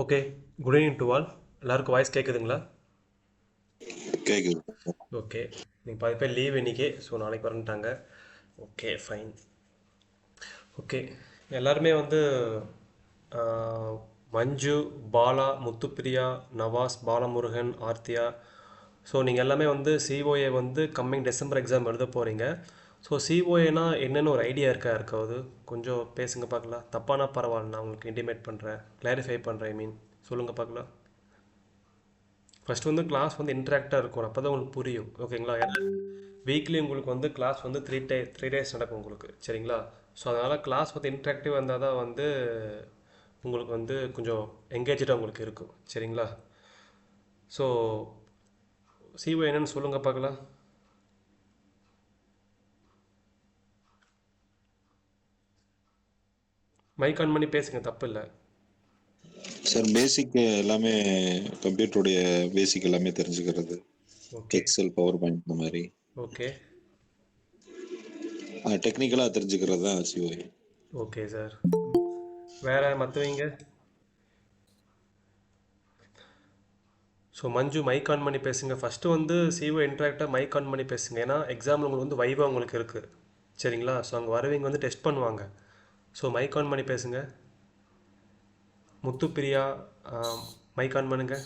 Okay. Good evening to all. எல்லாருக்கும் voice கேட்குதுங்களா? கேக்குது. ஓகே. இன்னைக்கு பாதி பேர் லீவ் இன்னைக்கு. ஸோ நாளைக்கு வரன்ட்டாங்க. Okay fine. ஓகே. எல்லாருமே வந்து மஞ்சு, பாலா, முத்துப்பிரியா, நவாஸ், பாலமுருகன், ஆர்த்தியா. ஸோ நீங்கள் எல்லாமே வந்து சிஓஏ வந்து கம்மிங் டிசம்பர் எக்ஸாம் எழுத போகிறீங்க. ஸோ சிஓஏனா என்னென்னு ஒரு ஐடியா இருக்காது? கொஞ்சம் பேசுங்க பார்க்கலாம். தப்பானா பரவாயில்ல, நான் உங்களுக்கு இன்டிமேட் பண்ணுறேன், கிளாரிஃபை பண்ணுறேன். சொல்லுங்கள் பார்க்கலாம். ஃபஸ்ட்டு வந்து கிளாஸ் வந்து இன்ட்ராக்டாக இருக்கும், அப்போ தான் உங்களுக்கு புரியும். ஓகேங்களா? ஏன்னா வீக்லி உங்களுக்கு வந்து கிளாஸ் வந்து த்ரீ டேஸ் நடக்கும் உங்களுக்கு. சரிங்களா? ஸோ அதனால் கிளாஸ் வந்து இன்ட்ராக்டிவ் வந்தால் தான் வந்து உங்களுக்கு வந்து கொஞ்சம் எங்கேஜாக உங்களுக்கு இருக்கும். சரிங்களா? ஸோ சிஓ என்னன்னு சொல்லுங்கள் பார்க்கலாம். மைக் ஆன் பண்ணி பேசுங்க, தப்பு இல்லை. சார் பேசிக் எல்லாமே கம்ப்யூட்டருடைய பேசிக் எல்லாமே தெரிஞ்சுக்கிறது. ஓகே. எக்ஸல், பவர் பாயிண்ட் இந்த மாதிரி ஓகே. டெக்னிக்கலாக தெரிஞ்சுக்கிறது தான் சிஓஏ. Okay sir. வேறு மற்றவங்க? ஸோ மஞ்சு, மைக் ஆன் பண்ணி பேசுங்க. ஃபஸ்ட்டு வந்து சிஓ இன்ட்ராக்டாக மைக் ஆன் பண்ணி பேசுங்க. ஏன்னா எக்ஸாமில் உங்களுக்கு வந்து வைவா உங்களுக்கு இருக்குது. சரிங்களா? ஸோ அங்கே வருவீங்க வந்து டெஸ்ட் பண்ணுவாங்க. ஸோ மைக் ஆன் பண்ணி பேசுங்க. முத்துப்பிரியா, மைக் ஆன் பண்ணுங்க.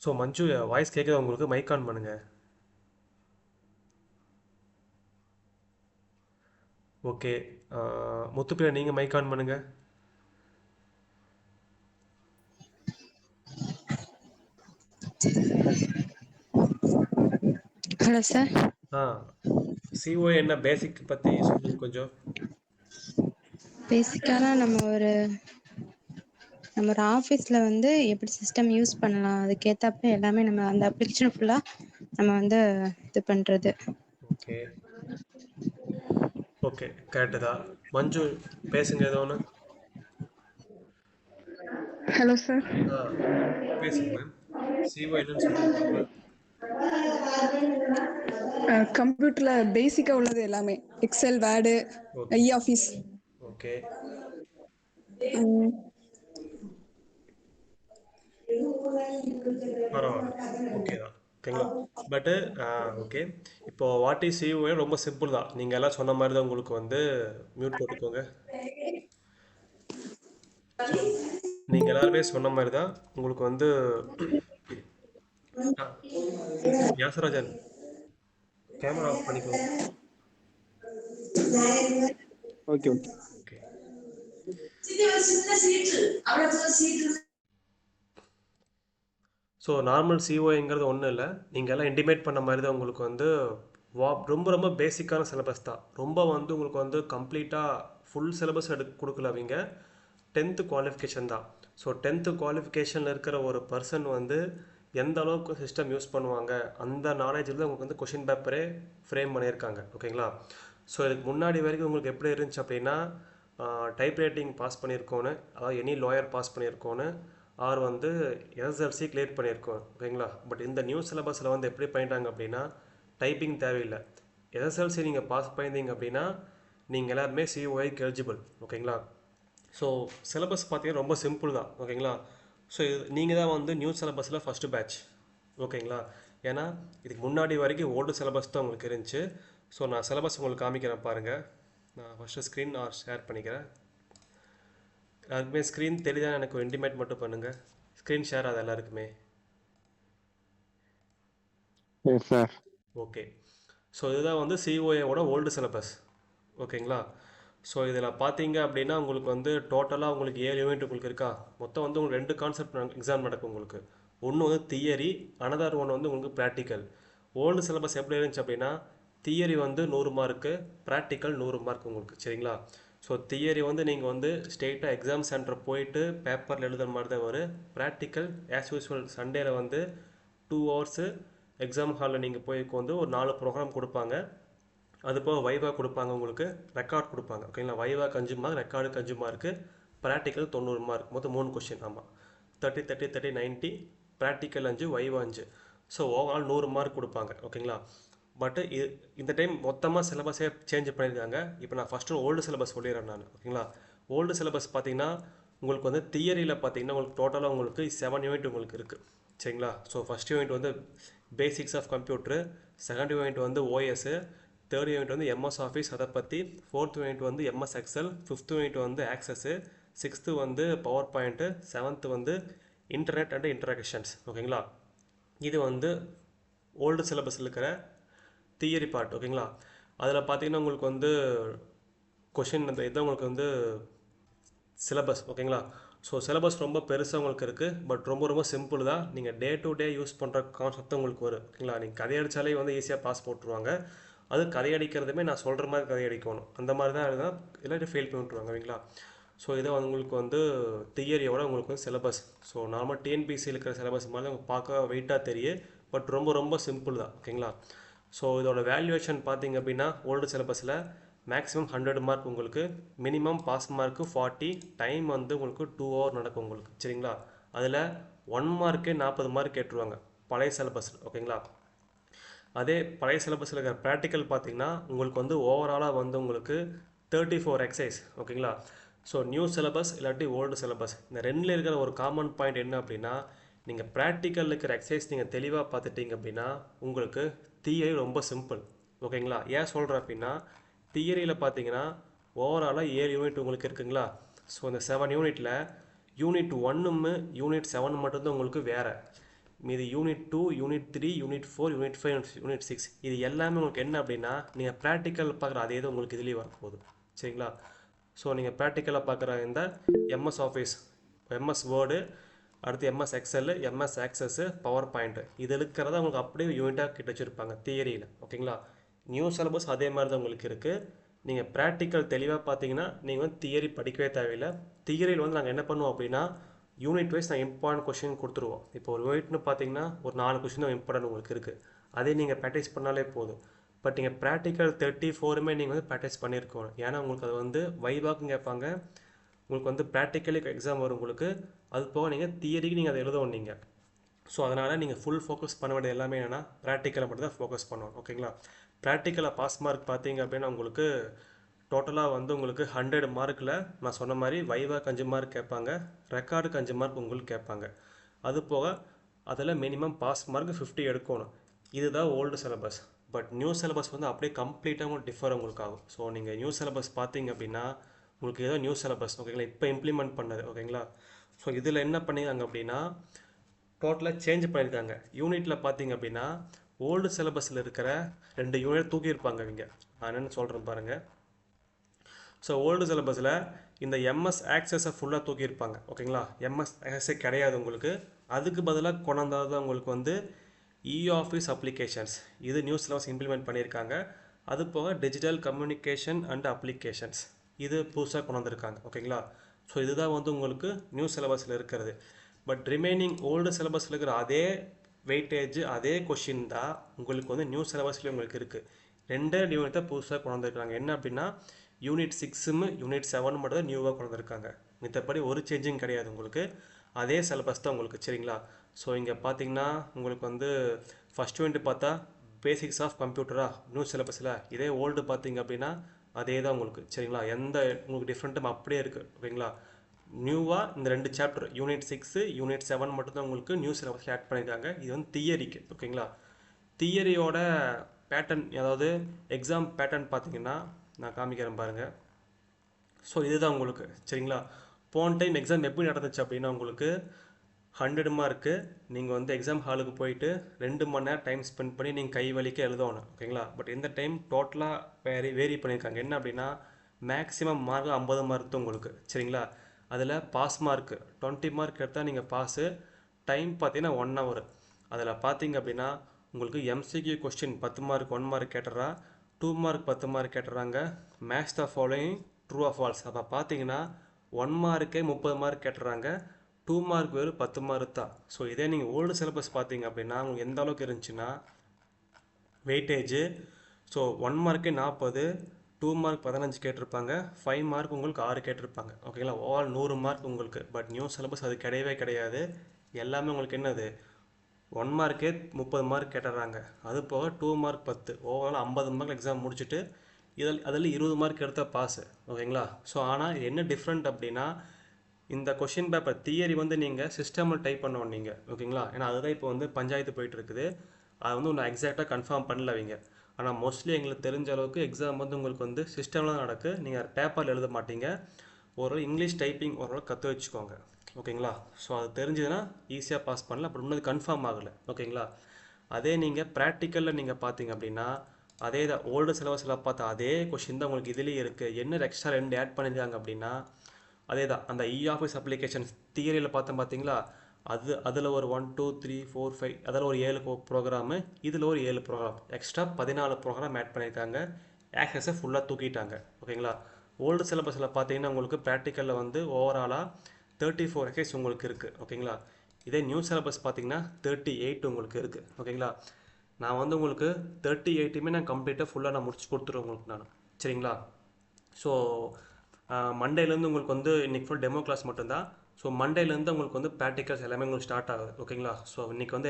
ஸோ மஞ்சு, வாய்ஸ் கேட்குதா உங்களுக்கு? மைக் ஆன் பண்ணுங்க. ஓகே. முத்துப்பிரியா, நீங்கள் மைக் ஆன் பண்ணுங்க. Hello sir. ஆ சிஓ என்ன பேசிக் பற்றி சொல்லுங்க கொஞ்சம். பேசிக்கான நம்ம ஒரு ஆஃபீஸில் வந்து எப்படி சிஸ்டம் யூஸ் பண்ணலாம், அதுக்கேற்றப்ப எல்லாமே நம்ம அந்த அப்ளிகேஷன் ஃபுல்லாக நம்ம வந்து இது பண்ணுறது. ஓகே. ஓகே, கரெக்டு தான். மஞ்சு, பேசுங்க ஏதோ ஒன்று. Hello sir. ஆ பேசுங்க மேம். சிஓ என்னன்னு சொல்லுங்க பார்க்கலாம். கம்ப்யூட்டரில் பேசிக்காக உள்ளது எல்லாமே எக்ஸல், வேர்டு, ஓகே. ஐ ஆஃபீஸ். ஓகே. பரவாயில்ல. ஓகே தான். ஓகேங்களா? பட்டு ஓகே. இப்போ வாட் இஸ் சிஓஏ ரொம்ப சிம்பிள் தான். நீங்கள் எல்லாம் சொன்ன மாதிரி தான். உங்களுக்கு வந்து மியூட் போட்டுக்கோங்க. ஸோ நீங்கள் எல்லாருமே சொன்ன மாதிரி தான் உங்களுக்கு வந்து ஆ, யாசராஜன், கேமரா ஆஃப் பண்ணிக்கோங்க. Okay okay. Okay. So normal சிஓங்கிறது ஒன்றும் இல்லை. நீங்கள் எல்லாம் இன்டிமேட் பண்ண மாதிரி தான் உங்களுக்கு வந்து ரொம்ப ரொம்ப பேசிக்கான சிலபஸ் தான். ரொம்ப வந்து உங்களுக்கு வந்து கம்ப்ளீட்டாக ஃபுல் சிலபஸ் கொடுக்கல அவங்க. 10th குவாலிஃபிகேஷன் தான். ஸோ 10th குவாலிஃபிகேஷனில் இருக்கிற ஒரு பர்சன் வந்து எந்த அளவுக்கு சிஸ்டம் யூஸ் பண்ணுவாங்க, அந்த நாலேஜில் தான் உங்களுக்கு வந்து கொஷின் பேப்பரே ஃப்ரேம் பண்ணியிருக்காங்க. ஓகேங்களா? ஸோ இதுக்கு முன்னாடி வரைக்கும் உங்களுக்கு எப்படி இருந்துச்சு அப்படின்னா, டைப் ரைட்டிங் பாஸ் பண்ணியிருக்கோன்னு, அதாவது எனி லாயர் பாஸ் பண்ணியிருக்கோன்னு, ஆர் வந்து எஸ்எஸ்எல்சி கிளியர் பண்ணியிருக்கோம். ஓகேங்களா? பட் இந்த நியூ சிலபஸில் வந்து எப்படி பண்ணிட்டாங்க அப்படின்னா, டைப்பிங் தேவையில்லை. எஸ்எஸ்எல்சி நீங்கள் பாஸ் பண்ணியிருந்தீங்க அப்படின்னா நீங்கள் எல்லாருமே சிஓஐக்கு எலிஜிபிள். ஓகேங்களா? ஸோ சிலபஸ் பார்த்தீங்கன்னா ரொம்ப சிம்பிள் தான். ஓகேங்களா? ஸோ இது நீங்கள் தான் வந்து நியூ சிலபஸில் ஃபஸ்ட்டு பேட்ச். ஓகேங்களா? ஏன்னா இதுக்கு முன்னாடி வரைக்கும் ஓல்டு சிலபஸ் தான் உங்களுக்கு இருந்துச்சு. ஸோ நான் சிலபஸ் உங்களுக்கு காமிக்கிறேன் பாருங்கள். நான் ஃபஸ்ட்டு ஸ்க்ரீன் ஷேர் பண்ணிக்கிறேன். எல்லாருக்குமே ஸ்க்ரீன் தெரியுதான்னு எனக்கு ஒரு இன்டிமேட் மட்டும் பண்ணுங்கள். ஸ்க்ரீன் ஷேர் ஆகுது எல்லாருக்குமே? Yes sir. ஓகே. ஸோ இதுதான் வந்து சிஓஏவோட ஓல்டு சிலபஸ். ஓகேங்களா? ஸோ இதில் பார்த்தீங்க அப்படின்னா உங்களுக்கு வந்து டோட்டலாக உங்களுக்கு 7 யூனிட் உங்களுக்கு இருக்கா. மொத்தம் வந்து உங்களுக்கு 2 கான்செப்ட் எக்ஸாம் நடக்கும் உங்களுக்கு. ஒன்று வந்து தியரி, அனதர் ஒன்று வந்து உங்களுக்கு ப்ராக்டிக்கல். ஓல்டு சிலபஸ் எப்படி இருந்துச்சு அப்படின்னா, தியரி வந்து 100 மார்க்கு, ப்ராக்டிக்கல் 100 மார்க் உங்களுக்கு. சரிங்களா? ஸோ தியரி வந்து நீங்கள் வந்து ஸ்ட்ரெயிட்டாக எக்ஸாம் சென்டர் போயிட்டு பேப்பரில் எழுதுகிற மாதிரி தான் வரும். ப்ராக்டிக்கல் ஆஸ் யூஸ்வல் சண்டேல வந்து 2 ஹவர்ஸு எக்ஸாம் ஹாலில் நீங்கள் போய் வந்து ஒரு 4 ப்ரோக்ராம் கொடுப்பாங்க. அது போக வைவா கொடுப்பாங்க, உங்களுக்கு ரெக்கார்ட் கொடுப்பாங்க. ஓகேங்களா? வைவாக்கு 5 மார்க், ரெக்கார்டுக்கு 5 மார்க்கு, ப்ராக்டிக்கல் 90 மார்க், மொத்தம் 3 கொஷின். ஆமாம், 30 30 30 90, ப்ராக்டிக்கல் 5, வைவா 5. ஸோ ஓவரால் 100 மார்க் கொடுப்பாங்க. ஓகேங்களா? பட்டு இந்த டைம் மொத்தமாக சிலபஸே சேஞ்ச் பண்ணியிருக்காங்க. இப்போ நான் ஃபஸ்ட்டு ஓல்டு சிலபஸ் சொல்லிடுறேன் நான், ஓகேங்களா. ஓல்டு சிலபஸ் பார்த்தீங்கன்னா உங்களுக்கு வந்து தியரியில் பார்த்தீங்கன்னா உங்களுக்கு டோட்டலாக உங்களுக்கு 7 யூனிட் உங்களுக்கு இருக்குது, சரிங்களா. ஸோ ஃபஸ்ட் யூனிட் வந்து basics of computer, second unit வந்து ஓஎஸ், தேர்ட் யூனிட் வந்து எம்எஸ் ஆஃபீஸ் அதை பற்றி, ஃபோர்த் யூனிட் வந்து எம்எஸ் எக்ஸல், ஃபிஃப்த் யூனிட் வந்து ஆக்சஸ்ஸு, சிக்ஸ்த்து வந்து பவர் பாயிண்ட்டு, செவன்த்து வந்து இன்டர்நெட் அண்ட் இன்டராக்ஷன்ஸ், ஓகேங்களா. இது வந்து ஓல்டு சிலபஸில் இருக்கிற தியரி பார்ட், ஓகேங்களா. அதில் பார்த்தீங்கன்னா உங்களுக்கு வந்து கொஷின் அந்த இதை உங்களுக்கு வந்து சிலபஸ், ஓகேங்களா. ஸோ சிலபஸ் ரொம்ப பெருசாக உங்களுக்கு இருக்குது, பட் ரொம்ப ரொம்ப சிம்பிள் தான். நீங்கள் டே டு டே யூஸ் பண்ணுற கான்செப்ட் உங்களுக்கு வரும், ஓகேங்களா. நீங்கள் கதையடிச்சாலே வந்து ஈஸியாக பாஸ் போட்டுருவாங்க. அது கதையடிக்கிறதுமே நான் சொல்கிற மாதிரி கதையடிக்கணும், அந்த மாதிரி தான் இருந்தால் இல்லாட்டி ஃபெயில் பண்ணி விட்ருவாங்க, ஓகேங்களா. ஸோ இதை உங்களுக்கு வந்து தியரியோட உங்களுக்கு வந்து சிலபஸ், ஸோ நார்மல் டிஎன்பிசி இருக்கிற சிலபஸ் மாதிரி உங்களுக்கு பார்க்க வெயிட்டாக தெரியும், பட் ரொம்ப ரொம்ப சிம்பிள் தான், ஓகேங்களா. ஸோ இதோட வேல்யூவேஷன் பார்த்தீங்க அப்படின்னா ஓல்டு சிலபஸில் மேக்ஸிமம் 100 மார்க் உங்களுக்கு, மினிமம் பாஸ் மார்க்கு 40, டைம் வந்து உங்களுக்கு 2 hour நடக்கும் உங்களுக்கு, சரிங்களா. அதில் 1 மார்க்கே 40 மார்க் கேட்டுருவாங்க பழைய சிலபஸில், ஓகேங்களா. அதே பழைய சிலபஸில் இருக்கிற ப்ராக்டிக்கல் பார்த்தீங்கன்னா உங்களுக்கு வந்து ஓவராலாக வந்து உங்களுக்கு 34 எக்ஸசைஸ், ஓகேங்களா. ஸோ நியூ சிலபஸ் இல்லாட்டி ஓல்டு சிலபஸ் இந்த ரெண்டில் இருக்கிற ஒரு காமன் பாயிண்ட் என்ன அப்படின்னா, நீங்கள் ப்ராக்டிக்கல் இருக்கிற எக்ஸசைஸ் நீங்கள் தெளிவாக பார்த்துட்டீங்க அப்படின்னா உங்களுக்கு தியரி ரொம்ப சிம்பிள், ஓகேங்களா. ஏன் சொல்கிறேன் அப்படின்னா, தியரியில் பார்த்தீங்கன்னா ஓவராலாக 7 யூனிட் உங்களுக்கு இருக்குங்களா. ஸோ இந்த 7 யூனிட்டில் யூனிட் 1 யூனிட் 7 மட்டும்தான் உங்களுக்கு வேறு, மீது unit 2, unit 3, unit 4, unit 5, unit 6 இது எல்லாமே உங்களுக்கு என்ன அப்படின்னா நீங்கள் ப்ராக்டிக்கல் பார்க்குற அதே தான் உங்களுக்கு இதுலேயே வரப்போகுது, சரிங்களா. ஸோ நீங்கள் ப்ராக்டிக்கலாக பார்க்குற இந்த எம்எஸ் ஆஃபீஸ், எம்எஸ் வேர்டு, அடுத்து MS XL, MS Access, power point இது இருக்கிறத உங்களுக்கு அப்படியே யூனிட்டாக கிட்ட வச்சுருப்பாங்க தியரியில், ஓகேங்களா. நியூ சிலபஸ் அதே மாதிரி தான் உங்களுக்கு இருக்குது. நீங்கள் ப்ராக்டிக்கல் தெளிவாக பார்த்தீங்கன்னா நீங்கள் வந்து தியரி படிக்கவே தேவையில்லை. தியரியில் வந்து நாங்கள் என்ன பண்ணுவோம் அப்படின்னா யூனிட் வைஸ் நான் இம்பார்ட்டன்ட் கொஷின் கொடுத்துருவோம். இப்போ ஒரு யூனிட்னு பார்த்தீங்கன்னா ஒரு 4 கொஷின் தான் இம்பார்ட்டன்ட் உங்களுக்கு இருக்குது, அதே நீங்கள் ப்ராக்டிஸ் பண்ணாலே போதும். பட் நீங்கள் ப்ராக்டிக்கல் 34 நீங்கள் வந்து ப்ராக்டிஸ் பண்ணியிருக்கணும், ஏன்னா உங்களுக்கு அது வந்து வைவாக்கும் கேட்பாங்க, உங்களுக்கு வந்து ப்ராக்டிக்கலி எக்ஸாம் வரும் உங்களுக்கு, அது போக நீங்கள் தியரிக்கு நீங்கள் அதை எழுதவும் நீங்கள். ஸோ அதனால் நீங்கள் ஃபுல் ஃபோக்கஸ் பண்ண வேண்டியது எல்லாமே என்னென்னா ப்ராக்டிக்கலை மட்டும் தான் ஃபோக்கஸ் பண்ணணும், ஓகேங்களா. ப்ராக்டிக்கலை பாஸ் மார்க் பார்த்தீங்க அப்படின்னா உங்களுக்கு டோட்டலாக வந்து உங்களுக்கு 100 மார்க்கில் நான் சொன்ன மாதிரி வைவாக்கு 5 மார்க் கேட்பாங்க, ரெக்கார்டுக்கு 5 மார்க் உங்களுக்கு கேட்பாங்க. அது போக அதில் மினிமம் பாஸ் மார்க் 50 எடுக்கணும். இதுதான் old syllabus. But new syllabus வந்து அப்படியே கம்ப்ளீட்டாக உங்களுக்கு டிஃபர் உங்களுக்கு ஆகும். ஸோ நீங்கள் நியூ சிலபஸ் பார்த்தீங்க அப்படின்னா உங்களுக்கு ஏதோ நியூ சிலபஸ், ஓகேங்களா, இப்போ இம்ப்ளிமெண்ட் பண்ணது, ஓகேங்களா. ஸோ இதில் என்ன பண்ணியிருக்காங்க அப்படின்னா டோட்டலாக சேஞ்ச் பண்ணியிருக்காங்க. யூனிட்டில் பார்த்தீங்க அப்படின்னா ஓல்டு சிலபஸில் இருக்கிற 2 யூனிட் தூக்கியிருப்பாங்க இவங்க. நான் என்னென்னு சொல்கிறேன் பாருங்கள். ஸோ ஓல்டு சிலபஸில் இந்த எம்எஸ் ஆக்சஸை ஃபுல்லாக தூக்கியிருப்பாங்க, ஓகேங்களா. எம்எஸ் ஆக்சஸே கிடையாது உங்களுக்கு, அதுக்கு பதிலாக கொண்டாந்தது தான் உங்களுக்கு வந்து இ-ஆஃபீஸ் அப்ளிகேஷன்ஸ், இது நியூ சிலபஸ் இம்ப்ளிமெண்ட் பண்ணியிருக்காங்க. அது போக டிஜிட்டல் கம்யூனிகேஷன் அண்ட் அப்ளிகேஷன்ஸ் இது புதுசாக கொண்டு வந்திருக்காங்க, ஓகேங்களா. ஸோ இதுதான் வந்து உங்களுக்கு நியூ சிலபஸில் இருக்கிறது. பட் ரிமைனிங் ஓல்டு சிலபஸில் இருக்கிற அதே வெயிட்டேஜ் அதே கொஷின் தான் உங்களுக்கு வந்து நியூ சிலபஸ்லேயும் உங்களுக்கு இருக்குது. 2 யூனிட் தான் புதுசாக கொண்டு வந்திருக்காங்க. என்ன அப்படின்னா யூனிட் 6 யூனிட் 7 மட்டும் தான் நியூவாக கொண்டு வந்திருக்காங்க, மித்தபடி ஒரு சேஞ்சிங் கிடையாது உங்களுக்கு, அதே சிலபஸ் தான் உங்களுக்கு, சரிங்களா. ஸோ இங்கே பார்த்தீங்கன்னா உங்களுக்கு வந்து ஃபஸ்ட் யூனிட் பார்த்தா பேசிக்ஸ் ஆஃப் கம்ப்யூட்டரா நியூ சிலபஸில், இதே ஓல்டு பார்த்தீங்க அப்படின்னா அதே தான் உங்களுக்கு, சரிங்களா. எந்த உங்களுக்கு டிஃப்ரெண்ட்டும் அப்படியே இருக்குது, ஓகேங்களா. நியூவாக இந்த 2 சாப்டர் யூனிட் 6 யூனிட் 7 மட்டும்தான் உங்களுக்கு நியூ சிலபஸ் ஆட் பண்ணியிருக்காங்க. இது வந்து தியரிக்கு, ஓகேங்களா. தியரியோட பேட்டர்ன், அதாவது எக்ஸாம் பேட்டர்ன் பார்த்தீங்கன்னா நான் காமிக்கிறேன் பாருங்கள். ஸோ இதுதான் உங்களுக்கு, சரிங்களா. போன டைம் எக்ஸாம் எப்படி நடந்துச்சு அப்படின்னா உங்களுக்கு 100 மார்க்கு நீங்கள் வந்து எக்ஸாம் ஹாலுக்கு போயிட்டு 2 மணி நேரம் டைம் ஸ்பெண்ட் பண்ணி நீங்கள் கை வலிக்க எழுதணும், ஓகேங்களா. பட் இந்த டைம் டோட்டலாக வேரி பண்ணியிருக்காங்க. என்ன அப்படின்னா மேக்ஸிமம் மார்க் 50 மார்க் தான் உங்களுக்கு, சரிங்களா. அதில் பாஸ் மார்க்கு 20 மார்க் எடுத்தால் நீங்கள் பாஸு, டைம் பார்த்தீங்கன்னா 1 hour. அதில் பார்த்தீங்க அப்படின்னா உங்களுக்கு எம்சிக்யூ கொஸ்டின் 10 மார்க் 1 மார்க் கேட்டுறா, 2 மார்க் 10 மார்க் கேட்டுறாங்க, match the following true or false. அப்போ பார்த்தீங்கன்னா 1 மார்க்கே 30 மார்க் கேட்டுறாங்க, 2 மார்க் வெறும் 10 மார்க் தான். ஸோ இதே நீங்கள் ஓல்டு சிலபஸ் பார்த்தீங்க அப்படின்னா உங்களுக்கு எந்த அளவுக்கு இருந்துச்சுன்னா வெயிட்டேஜு, ஸோ 1 மார்க்கே 40, 2 மார்க் 15 கேட்டிருப்பாங்க, 5 மார்க் உங்களுக்கு 6 கேட்டிருப்பாங்க, ஓகேங்களா. ஓவரால் 100 மார்க் உங்களுக்கு. பட் நியூ சிலபஸ் அது கிடையவே கிடையாது. எல்லாமே உங்களுக்கு என்னது 1 மார்க்கே 30 மார்க் கேட்டுறாங்க. அது போக 2 மார்க் 10, ஓவரால் 50 மார்க் எக்ஸாம் முடிச்சுட்டு அதில் 20 மார்க் எடுத்தால் பாஸு. ஓகேங்களா? ஸோ ஆனால் என்ன டிஃப்ரெண்ட் அப்படின்னா, இந்த கொஷின் பேப்பர் தியரி வந்து நீங்கள் சிஸ்டமில் டைப் பண்ணணும் நீங்கள். ஓகேங்களா? ஏன்னா அதுதான் இப்போ வந்து பஞ்சாயத்து போயிட்டு இருக்குது. அதை வந்து ஒன்று எக்ஸாக்டாக கன்ஃபார்ம் பண்ணல அவங்க. ஆனால் மோஸ்ட்லி எங்களுக்கு தெரிஞ்ச அளவுக்கு எக்ஸாம் வந்து உங்களுக்கு வந்து சிஸ்டமில் தான் நடக்கு. நீங்கள் பேப்பரில் எழுத மாட்டீங்க. ஒரு இங்கிலீஷ் டைப்பிங் ஓரளவு கற்று வச்சுக்கோங்க. ஓகேங்களா? ஸோ அது தெரிஞ்சதுன்னா ஈஸியாக பாஸ் பண்ணலாம். அப்புறம் இன்னும் கன்ஃபார்ம் ஆகலை. ஓகேங்களா? அதே நீங்கள் ப்ராக்டிக்கலில் நீங்கள் பார்த்தீங்க அப்படின்னா அதே தான் ஓல்டு சிலபஸில் பார்த்தா அதே கொஷின் தான் உங்களுக்கு இதுலேயே இருக்குது. என்ன எக்ஸ்ட்ரா 2 ஆட் பண்ணியிருக்காங்க அப்படின்னா அதே தான் அந்த ஆஃபீஸ் அப்ளிகேஷன் தியரியில் பார்த்தீங்களா, அதில் ஒரு 1 2 3 4 5 அதில் ஒரு 7 ப்ரோக்ராமு, இதில் ஒரு 7 ப்ரோக்ராம், எக்ஸ்ட்ரா 14 ப்ரோக்ராம் ஆட் பண்ணியிருக்காங்க. ஆக்சஸை ஃபுல்லாக தூக்கிட்டாங்க. ஓகேங்களா? ஓல்டு சிலபஸில் பார்த்தீங்கன்னா உங்களுக்கு ப்ராக்டிக்கலில் வந்து ஓவராலாக 34 எக்ஸைஸ் உங்களுக்கு இருக்குது. ஓகேங்களா? இதே நியூ சிலபஸ் பார்த்தீங்கன்னா 38 உங்களுக்கு இருக்குது. ஓகேங்களா? நான் வந்து உங்களுக்கு 38மே நான் கம்ப்ளீட்டாக ஃபுல்லாக நான் முடிச்சு கொடுத்துருவேன் உங்களுக்கு நான். சரிங்களா? ஸோ மண்டேலேருந்து உங்களுக்கு வந்து இன்றைக்கி ஃபுல் டெமோ கிளாஸ் மட்டும்தான். ஸோ மண்டேலேருந்து உங்களுக்கு வந்து ப்ராக்டிகல்ஸ் எல்லாமே உங்களுக்கு ஸ்டார்ட் ஆகுது. ஓகேங்களா? ஸோ இன்றைக்கி வந்து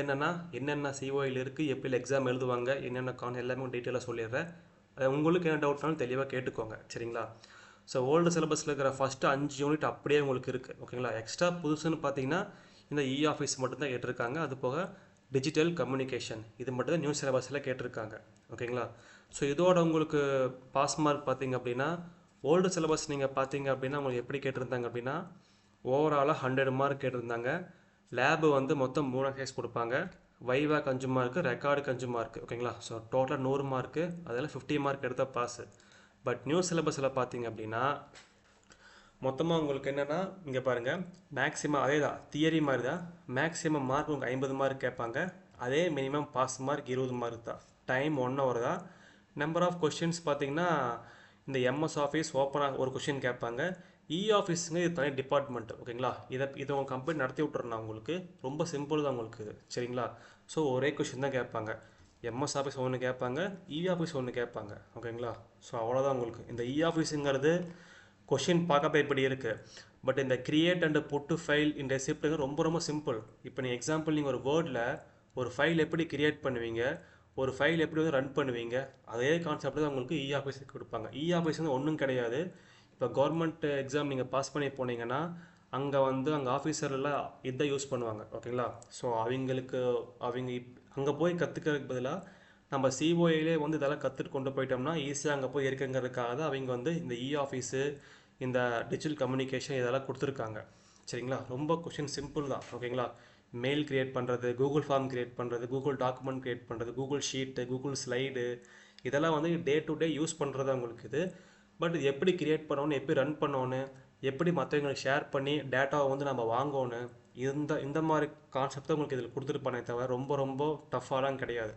என்னென்ன சிஓயில் இருக்குது, எப்படி எக்ஸாம் எழுதுவாங்க, என்னென்ன எல்லாமே டீட்டெயிலாக சொல்லிடுறேன். உங்களுக்கு என்ன டவுட்னாலும் தெளிவாக கேட்டுக்கோங்க. சரிங்களா? ஸோ ஓல்டு சிலபஸில் இருக்கிற ஃபஸ்ட்டு 5 யூனிட் அப்படியே உங்களுக்கு இருக்குது. ஓகேங்களா? எக்ஸ்ட்ரா புதுசுன்னு பார்த்தீங்கன்னா இந்த ஆஃபீஸ் மட்டும்தான் கேட்டிருக்காங்க. அது போக டிஜிட்டல் கம்யூனிகேஷன் இது மட்டும் தான் நியூ சிலபஸில் கேட்டிருக்காங்க. ஓகேங்களா? ஸோ இதோட உங்களுக்கு பாஸ் மார்க் பார்த்தீங்க அப்படின்னா ஓல்டு சிலபஸ் நீங்கள் பார்த்தீங்க அப்படின்னா உங்களுக்கு எப்படி கேட்டிருந்தாங்க அப்படின்னா ஓவராலாக 100 மார்க் கேட்டிருந்தாங்க. லேபு வந்து மொத்தம் 3 எக்ஸைஸ் கொடுப்பாங்க. வைவாக் 5 மார்க்கு, ரெக்கார்டுக்கு 5 மார்க்கு. ஓகேங்களா? ஸோ டோட்டலாக 100 மார்க்கு, அதில் 50 மார்க் எடுத்தால் பாஸு. பட் நியூ சிலபஸில் பார்த்தீங்க அப்படின்னா மொத்தமாக உங்களுக்கு என்னென்னா இங்கே பாருங்கள், மேக்ஸிமம் அதே தான் தியரி மாதிரி தான். மேக்ஸிமம் மார்க் உங்களுக்கு 50 மார்க் கேட்பாங்க. அதே மினிமம் பாஸ் மார்க் 20 மார்க் தான். டைம் 1 hour தான். நம்பர் ஆஃப் கொஷின்ஸ் பார்த்தீங்கன்னா இந்த எம்எஸ் ஆஃபீஸ் ஓப்பனாக ஒரு கொஷின் கேட்பாங்க. ஆஃபீஸுங்க இது தனி டிபார்ட்மெண்ட். ஓகேங்களா? இதை உங்கள் கம்பெனி நடத்தி விட்டுறேன் உங்களுக்கு. ரொம்ப சிம்பிள் தான் உங்களுக்கு இது. சரிங்களா? ஸோ ஒரே கொஷின் தான் கேட்பாங்க. எம்எஸ் ஆஃபீஸ் ஒன்று கேட்பாங்க, ஆஃபீஸ் ஒன்று கேட்பாங்க. ஓகேங்களா? ஸோ அவ்வளோதான் உங்களுக்கு. இந்த ஆஃபீஸுங்கிறது கொஷின் பார்க்கப்ப இப்படி இருக்குது. பட் இந்த கிரியேட் அண்ட் புட்டு ஃபைல் இந்த ரெசிப்ட்டுங்க ரொம்ப ரொம்ப சிம்பிள். இப்போ நீங்கள் எக்ஸாம்பிள் நீங்கள் ஒரு வேர்டில் ஒரு ஃபைல் எப்படி கிரியேட் பண்ணுவீங்க, ஒரு ஃபைல் எப்படி வந்து ரன் பண்ணுவீங்க, அதே கான்செப்ட் தான் உங்களுக்கு ஆஃபீஸுக்கு கொடுப்பாங்க. ஆஃபீஸ் வந்து ஒன்றும் கிடையாது. இப்போ கவர்மெண்ட் எக்ஸாம் நீங்கள் பாஸ் பண்ணி போனீங்கன்னா அங்கே ஆஃபீஸர்லாம் இதை யூஸ் பண்ணுவாங்க. ஓகேங்களா? ஸோ அவங்க அங்கே போய் கற்றுக்கிறதுக்கு பதிலாக நம்ம சிஓஏலே வந்து இதெல்லாம் கற்றுட்டு கொண்டு போயிட்டோம்னா ஈஸியாக அங்கே போய் இருக்குங்கிறதுக்காக தான் அவங்க வந்து இந்த ஆஃபீஸு, இந்த டிஜிட்டல் கம்யூனிகேஷன் இதெல்லாம் கொடுத்துருக்காங்க. சரிங்களா? ரொம்ப கொஷின் சிம்பிள் தான். ஓகேங்களா? மெயில் க்ரியேட் பண்ணுறது, கூகுள் ஃபார்ம் க்ரியேட் பண்ணுறது, கூகுள் டாக்குமெண்ட் க்ரியேட் பண்ணுறது, கூகுள் ஷீட்டு, கூகுள் ஸ்லைடு, இதெல்லாம் வந்து டே டு டே யூஸ் பண்ணுறது உங்களுக்கு இது. பட் இது எப்படி க்ரியேட் பண்ணணும், எப்படி ரன் பண்ணணும், எப்படி மற்றவங்களுக்கு ஷேர் பண்ணி டேட்டாவை வந்து நம்ம வாங்கணும், இந்த மாதிரி கான்செப்ட் தான் உங்களுக்கு இதில் கொடுத்துருப்பானே தவிர ரொம்ப ரொம்ப டஃப்பாலாம் கிடையாது.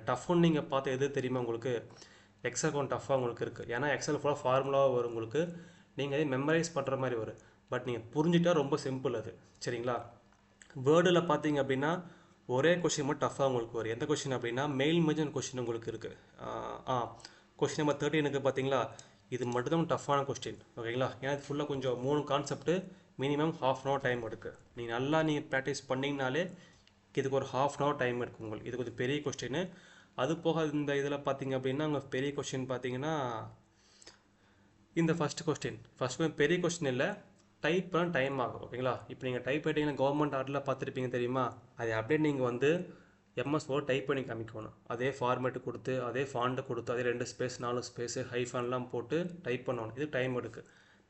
டஃப்னு நீங்கள் பார்த்து எது தெரியுமா உங்களுக்கு? எக்ஸல் கொஞ்சம் டஃப்பாக உங்களுக்கு இருக்குது. ஏன்னா எக்ஸல் ஃபுல்லாக ஃபார்முலாவாக வரும் உங்களுக்கு. நீங்கள் அதே மெமரைஸ் பண்ணுற மாதிரி வரும். பட் நீங்கள் புரிஞ்சுட்டா ரொம்ப சிம்பிள் அது. சரிங்களா? வேர்டில் பார்த்தீங்க அப்படின்னா ஒரே கொஷின் மட்டும் டஃப்பாக உங்களுக்கு வரும். எந்த கொஷின் அப்படின்னா மெயில் மெஜன் கொஷின் உங்களுக்கு இருக்குது. கொஷின் நம்பர் 13 பார்த்தீங்களா? இது மட்டும் தான் டஃப்பான கொஸ்டின். ஓகேங்களா? ஏன்னா இது ஃபுல்லாக கொஞ்சம் 3 கான்செப்ட்டு, மினிமம் ½ hour டைம் எடுக்குது. நீங்கள் ப்ராக்டிஸ் பண்ணிங்கனாலே இதுக்கு ஒரு ½ hour டைம் எடுக்கும் உங்களுக்கு. இது கொஞ்சம் பெரிய கொஸ்டின். அது போக இந்த இதில் பார்த்தீங்க அப்படின்னா உங்கள் பெரிய கொஸ்டின் பார்த்தீங்கன்னா இந்த ஃபஸ்ட் கொஸ்டின் பெரிய கொஸ்டின் இல்லை, டைப் பண்ண டைம் ஆகும். ஓகேங்களா? இப்போ நீங்கள் டைப் ரைட்டிங்கில் கவர்மெண்ட் ஆர்டரில் பார்த்துருப்பீங்க தெரியுமா? அதை அப்படியே நீங்கள் வந்து எம்எஸ் வேர்ட் டைப் பண்ணி காமிக்கணும். அதே ஃபார்மேட்டு கொடுத்து, அதே ஃபாண்ட்டை கொடுத்து, அதே 2 ஸ்பேஸ் 4 ஸ்பேஸு ஹைஃபன்லாம் போட்டு டைப் பண்ணணும். இது டைம் எடுக்கு.